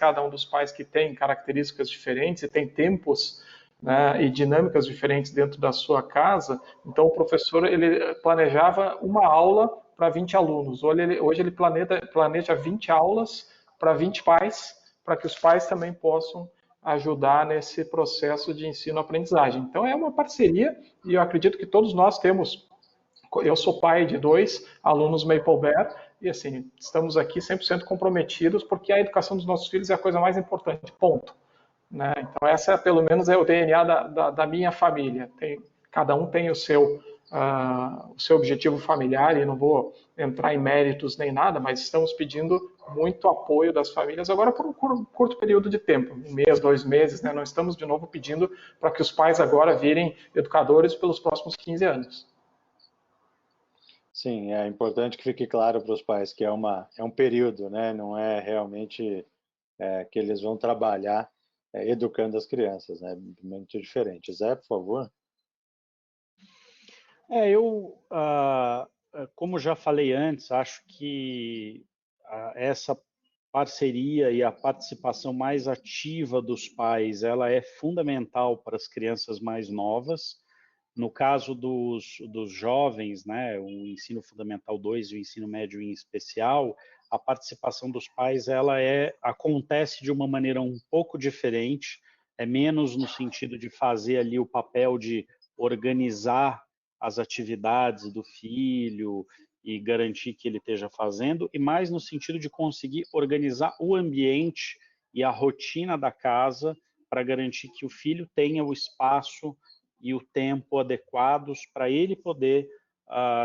que tem características diferentes e tem tempos, né, e dinâmicas diferentes dentro da sua casa. Então, o professor ele planejava uma aula para 20 alunos. Hoje ele planeja 20 aulas para 20 pais, para que os pais também possam ajudar nesse processo de ensino-aprendizagem. Então, é uma parceria e eu acredito que todos nós temos. Eu sou pai de 2 alunos Maple Bear e, assim, estamos aqui 100% comprometidos porque a educação dos nossos filhos é a coisa mais importante, ponto. Né? Então, essa, pelo menos, é o DNA da minha família. Cada um tem o seu objetivo familiar, e não vou entrar em méritos nem nada, mas estamos pedindo muito apoio das famílias agora por um curto período de tempo, 1 mês, 2 meses, né? Não estamos de novo pedindo para que os pais agora virem educadores pelos próximos 15 anos. Sim, é importante que fique claro para os pais que é um período, né? Não é realmente que eles vão trabalhar educando as crianças, né? Muito diferente. Zé, por favor. Como já falei antes, acho que essa parceria e a participação mais ativa dos pais, ela é fundamental para as crianças mais novas, No caso dos jovens, né, o ensino fundamental 2 e o ensino médio em especial, a participação dos pais acontece de uma maneira um pouco diferente, é menos no sentido de fazer ali o papel de organizar as atividades do filho e garantir que ele esteja fazendo, e mais no sentido de conseguir organizar o ambiente e a rotina da casa para garantir que o filho tenha o espaço e o tempo adequados para ele poder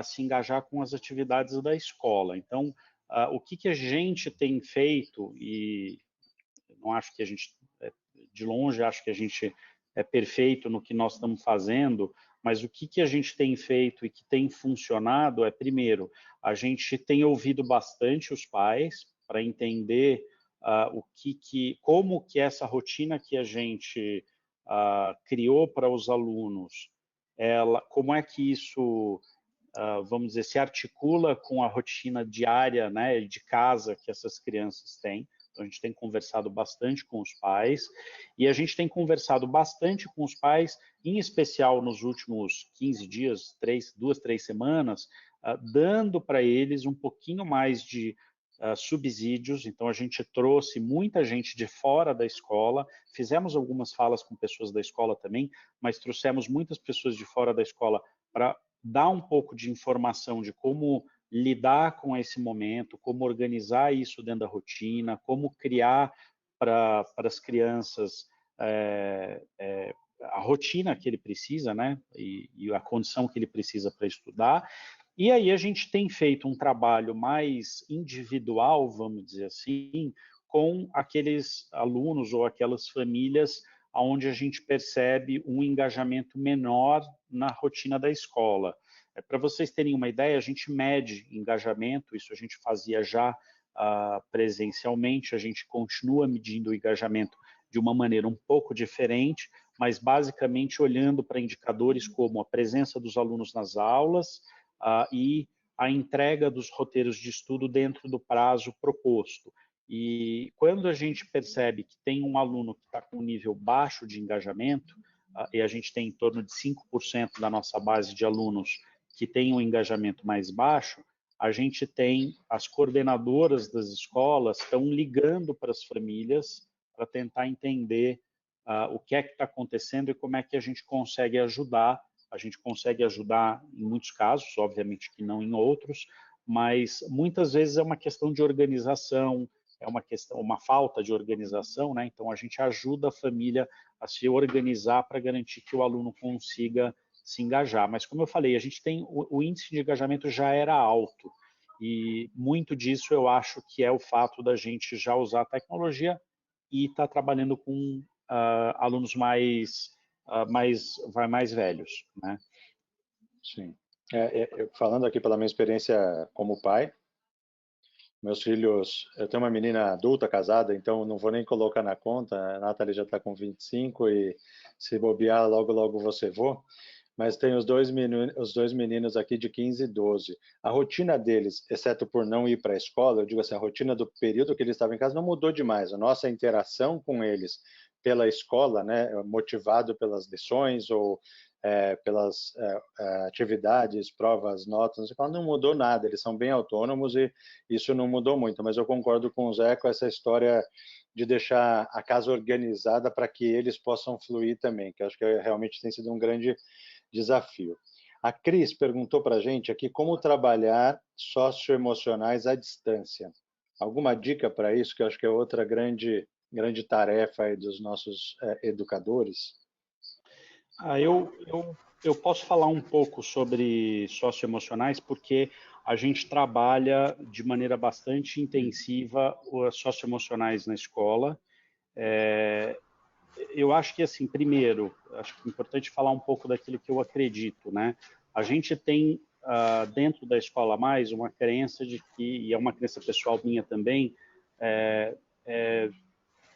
se engajar com as atividades da escola. Então, o que a gente tem feito, e não acho que a gente, de longe, acho que a gente é perfeito no que nós estamos fazendo, mas o que a gente tem feito e que tem funcionado é, primeiro, a gente tem ouvido bastante os pais para entender como que essa rotina que a gente criou para os alunos, como é que isso, vamos dizer, se articula com a rotina diária, né, de casa que essas crianças têm. Então, a gente tem conversado bastante com os pais e a gente tem conversado bastante com os pais, em especial nos últimos 15 dias, 2, 3 semanas, dando para eles um pouquinho mais de subsídios. Então, a gente trouxe muita gente de fora da escola, fizemos algumas falas com pessoas da escola também, mas trouxemos muitas pessoas de fora da escola para dar um pouco de informação de como lidar com esse momento, como organizar isso dentro da rotina, como criar para as crianças a rotina que ele precisa, né? E a condição que ele precisa para estudar. E aí a gente tem feito um trabalho mais individual, vamos dizer assim, com aqueles alunos ou aquelas famílias onde a gente percebe um engajamento menor na rotina da escola. Para vocês terem uma ideia, a gente mede engajamento, isso a gente fazia já presencialmente, a gente continua medindo o engajamento de uma maneira um pouco diferente, mas basicamente olhando para indicadores como a presença dos alunos nas aulas e a entrega dos roteiros de estudo dentro do prazo proposto. E quando a gente percebe que tem um aluno que está com um nível baixo de engajamento, e a gente tem em torno de 5% da nossa base de alunos que tem um engajamento mais baixo, a gente tem as coordenadoras das escolas estão ligando para as famílias para tentar entender o que é que está acontecendo e como é que a gente consegue ajudar. A gente consegue ajudar em muitos casos, obviamente que não em outros, mas muitas vezes é uma questão de organização, é uma falta de organização, né? Então a gente ajuda a família a se organizar para garantir que o aluno consiga se engajar. Mas como eu falei, a gente tem o índice de engajamento já era alto e muito disso eu acho que é o fato da gente já usar a tecnologia e estar trabalhando com alunos mais velhos, né? Sim. Falando aqui pela minha experiência como pai, meus filhos, eu tenho uma menina adulta casada, então não vou nem colocar na conta, a Nathalie já está com 25 e se bobear, logo, logo você vou. Mas tem os dois meninos aqui de 15 e 12. A rotina deles, exceto por não ir para a escola, eu digo assim, a rotina do período que eles estavam em casa não mudou demais. A nossa interação com eles pela escola, né, motivado pelas lições ou pelas atividades, provas, notas, não mudou nada. Eles são bem autônomos e isso não mudou muito. Mas eu concordo com o Zé com essa história de deixar a casa organizada para que eles possam fluir também, que eu acho que realmente tem sido um grande desafio. A Cris perguntou para a gente aqui como trabalhar socioemocionais à distância. Alguma dica para isso, que eu acho que é outra grande tarefa aí dos nossos educadores? Eu posso falar um pouco sobre socioemocionais, porque a gente trabalha de maneira bastante intensiva os socioemocionais na escola. Eu acho que, assim, primeiro, acho que é importante falar um pouco daquilo que eu acredito, né? A gente tem, dentro da Escola Mais, uma crença de que, e é uma crença pessoal minha também,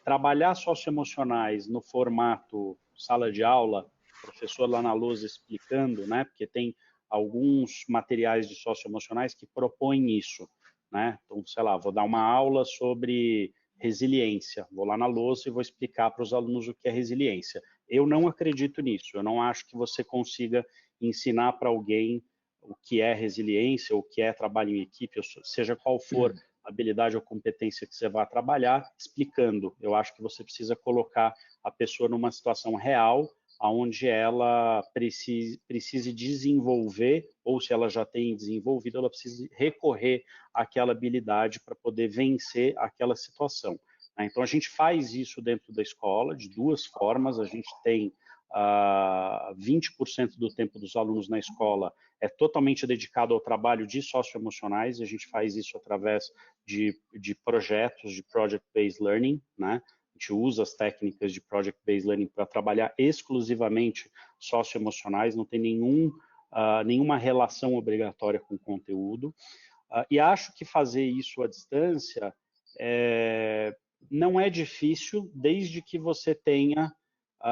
trabalhar socioemocionais no formato sala de aula, professor lá na lousa explicando, né? Porque tem alguns materiais de socioemocionais que propõem isso, né? Então, sei lá, vou dar uma aula sobre resiliência, vou lá na lousa e vou explicar para os alunos o que é resiliência. Eu não acredito nisso. Eu não acho que você consiga ensinar para alguém o que é resiliência, o que é trabalho em equipe, seja qual for a habilidade ou competência que você vai trabalhar, explicando. Eu acho que você precisa colocar a pessoa numa situação real, onde ela precise desenvolver, ou se ela já tem desenvolvido, ela precisa recorrer àquela habilidade para poder vencer aquela situação. Então, a gente faz isso dentro da escola de duas formas. A gente tem 20% do tempo dos alunos na escola é totalmente dedicado ao trabalho de socioemocionais. A gente faz isso através de projetos de Project-Based Learning, né? A gente usa as técnicas de Project-Based Learning para trabalhar exclusivamente socioemocionais, não tem nenhuma relação obrigatória com o conteúdo. E acho que fazer isso à distância não é difícil, desde que você tenha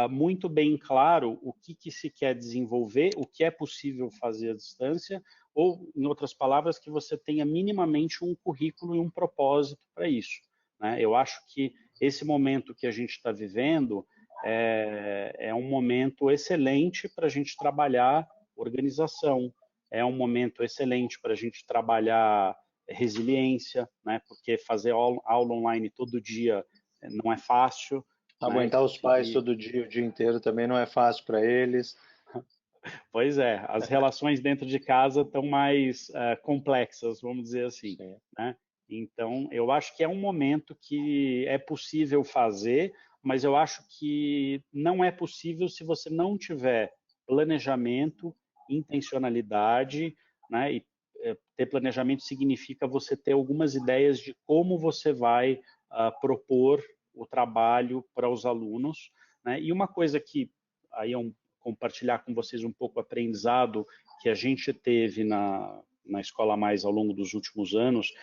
muito bem claro o que se quer desenvolver, o que é possível fazer à distância, ou, em outras palavras, que você tenha minimamente um currículo e um propósito para isso, né? Eu acho que esse momento que a gente está vivendo é um momento excelente para a gente trabalhar organização, é um momento excelente para a gente trabalhar resiliência, né? Porque fazer aula online todo dia não é fácil. Aguentar os pais todo dia, o dia inteiro, também não é fácil para eles. Pois é, as relações dentro de casa estão mais complexas, vamos dizer assim, né? Então, eu acho que é um momento que é possível fazer, mas eu acho que não é possível se você não tiver planejamento, intencionalidade, né? E ter planejamento significa você ter algumas ideias de como você vai propor o trabalho para os alunos, né? E uma coisa que aí compartilhar com vocês um pouco o aprendizado que a gente teve na Escola Mais ao longo dos últimos anos.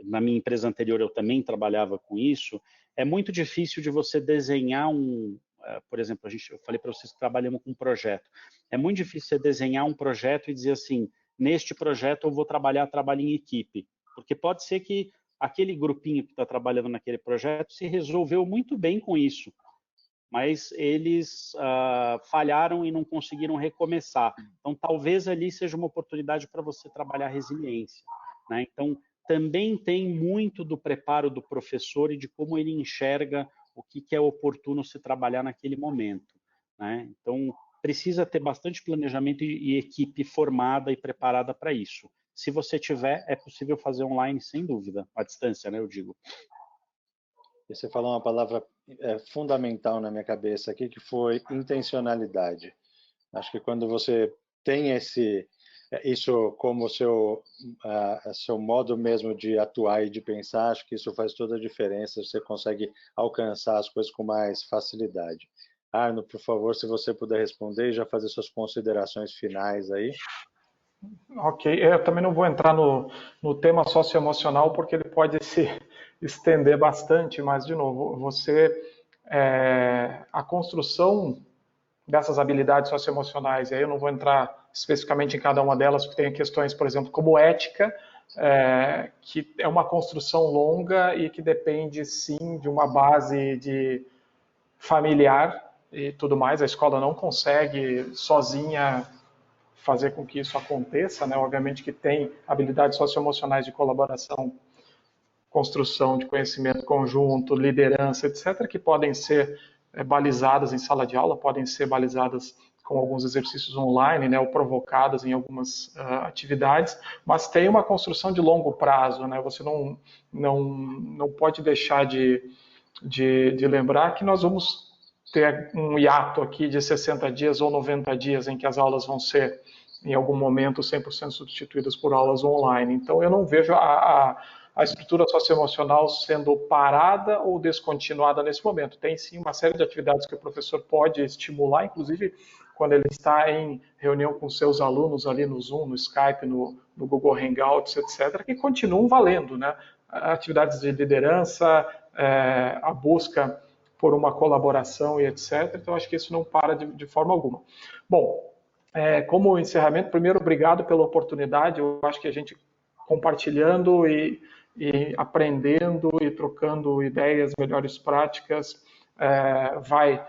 Na minha empresa anterior eu também trabalhava com isso. É muito difícil de você desenhar por exemplo, eu falei para vocês que trabalhamos com um projeto. É muito difícil você desenhar um projeto e dizer assim, neste projeto eu vou trabalho em equipe, porque pode ser que aquele grupinho que está trabalhando naquele projeto se resolveu muito bem com isso, mas eles falharam e não conseguiram recomeçar. Então, talvez ali seja uma oportunidade para você trabalhar resiliência, né? Então, também tem muito do preparo do professor e de como ele enxerga o que é oportuno se trabalhar naquele momento, né? Então, precisa ter bastante planejamento e equipe formada e preparada para isso. Se você tiver, é possível fazer online, sem dúvida, à distância, né, eu digo. Você falou uma palavra fundamental na minha cabeça aqui, que foi intencionalidade. Acho que quando você tem isso como seu modo mesmo de atuar e de pensar, acho que isso faz toda a diferença, você consegue alcançar as coisas com mais facilidade. Arno, por favor, se você puder responder e já fazer suas considerações finais aí. Ok, eu também não vou entrar no tema socioemocional, porque ele pode se estender bastante, mas, de novo, a construção dessas habilidades socioemocionais, e aí eu não vou entrar especificamente em cada uma delas, porque tem questões, por exemplo, como ética, que é uma construção longa e que depende, sim, de uma base de familiar e tudo mais. A escola não consegue sozinha fazer com que isso aconteça, né? Obviamente que tem habilidades socioemocionais de colaboração, construção de conhecimento conjunto, liderança, etc., que podem ser balizadas em sala de aula, podem ser balizadas com alguns exercícios online, né, ou provocadas em algumas atividades, mas tem uma construção de longo prazo, né? Você não pode deixar de lembrar que nós vamos ter um hiato aqui de 60 dias ou 90 dias em que as aulas vão ser, em algum momento, 100% substituídas por aulas online. Então, eu não vejo a estrutura socioemocional sendo parada ou descontinuada nesse momento. Tem, sim, uma série de atividades que o professor pode estimular, inclusive quando ele está em reunião com seus alunos ali no Zoom, no Skype, no Google Hangouts, etc., que continuam valendo, né? Atividades de liderança, a busca por uma colaboração e etc. Então, acho que isso não para de forma alguma. Bom, como encerramento, primeiro, obrigado pela oportunidade. Eu acho que a gente compartilhando e aprendendo e trocando ideias, melhores práticas, vai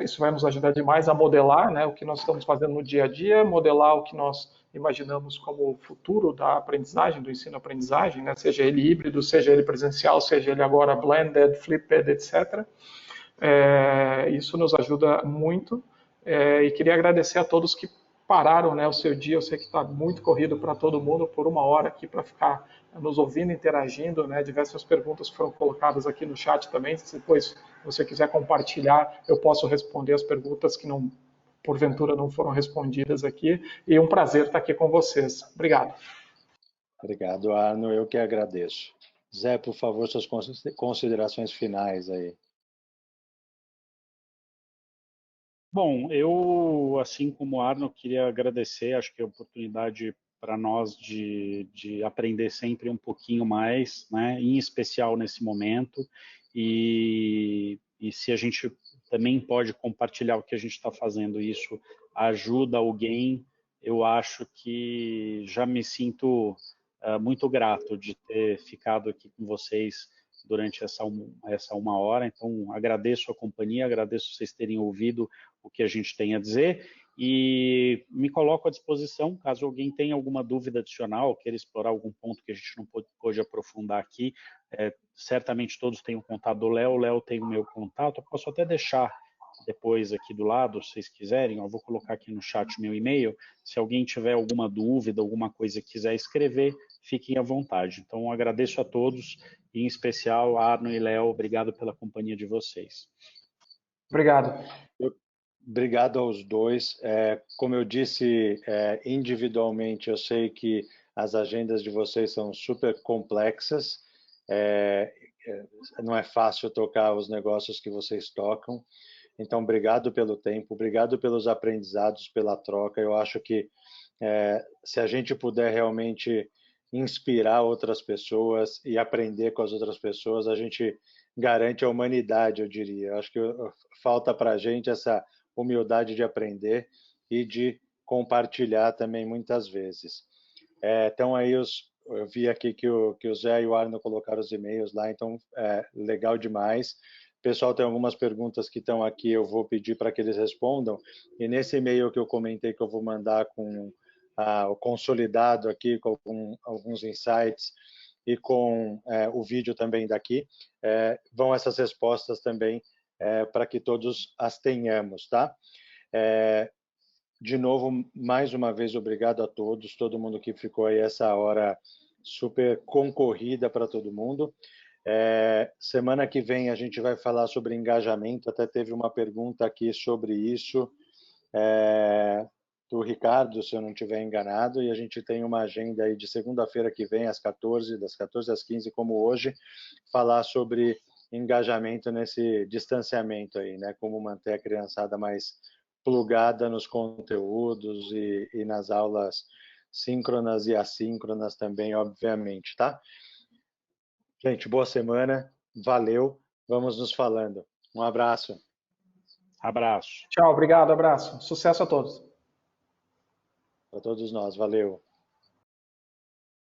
Isso vai nos ajudar demais a modelar, né, o que nós estamos fazendo no dia a dia, modelar o que nós imaginamos como o futuro da aprendizagem, do ensino-aprendizagem, né, seja ele híbrido, seja ele presencial, seja ele agora blended, flipped, etc. Isso nos ajuda muito e queria agradecer a todos que pararam, né, o seu dia. Eu sei que está muito corrido para todo mundo, por uma hora aqui para ficar nos ouvindo, interagindo, né, diversas perguntas foram colocadas aqui no chat também. Se depois você quiser compartilhar, eu posso responder as perguntas que não, porventura não foram respondidas aqui. E um prazer estar aqui com vocês. Obrigado. Obrigado, Arno. Eu que agradeço. Zé, por favor, suas considerações finais aí. Bom, eu, assim como o Arno, queria agradecer, acho que é a oportunidade para nós de aprender sempre um pouquinho mais, né, em especial nesse momento, e se a gente também pode compartilhar o que a gente está fazendo, isso ajuda alguém, eu acho que já me sinto muito grato de ter ficado aqui com vocês durante essa uma hora, então agradeço a companhia, agradeço vocês terem ouvido o que a gente tem a dizer e me coloco à disposição caso alguém tenha alguma dúvida adicional, queira explorar algum ponto que a gente não pôde aprofundar aqui. Certamente todos têm o contato do Léo, o Léo tem o meu contato, eu posso até deixar depois aqui do lado, se vocês quiserem, eu vou colocar aqui no chat o meu e-mail, se alguém tiver alguma dúvida, alguma coisa que quiser escrever, fiquem à vontade. Então, agradeço a todos, e em especial Arno e Léo, obrigado pela companhia de vocês. Obrigado. Obrigado aos dois. Como eu disse, individualmente, eu sei que as agendas de vocês são super complexas, não é fácil tocar os negócios que vocês tocam. Então, obrigado pelo tempo, obrigado pelos aprendizados, pela troca. Eu acho que se a gente puder realmente inspirar outras pessoas e aprender com as outras pessoas, a gente garante a humanidade, eu diria. Eu acho que falta para a gente essa humildade de aprender e de compartilhar também muitas vezes. Então aí eu vi aqui que o Zé e o Arno colocaram os e-mails lá, então legal demais. O pessoal tem algumas perguntas que estão aqui, eu vou pedir para que eles respondam. E nesse e-mail que eu comentei que eu vou mandar com o consolidado aqui, com alguns insights e com o vídeo também daqui, vão essas respostas também para que todos as tenhamos, tá? De novo, mais uma vez, obrigado a todos, todo mundo que ficou aí essa hora super concorrida para todo mundo. Semana que vem a gente vai falar sobre engajamento, até teve uma pergunta aqui sobre isso, do Ricardo, se eu não estiver enganado, e a gente tem uma agenda aí de segunda-feira que vem, às 14, das 14 às 15, como hoje, falar sobre engajamento nesse distanciamento aí, né? Como manter a criançada mais plugada nos conteúdos e nas aulas síncronas e assíncronas também, obviamente, tá? Gente, boa semana, valeu, vamos nos falando. Um abraço. Abraço. Tchau, obrigado, abraço. Sucesso a todos. Para todos nós, valeu.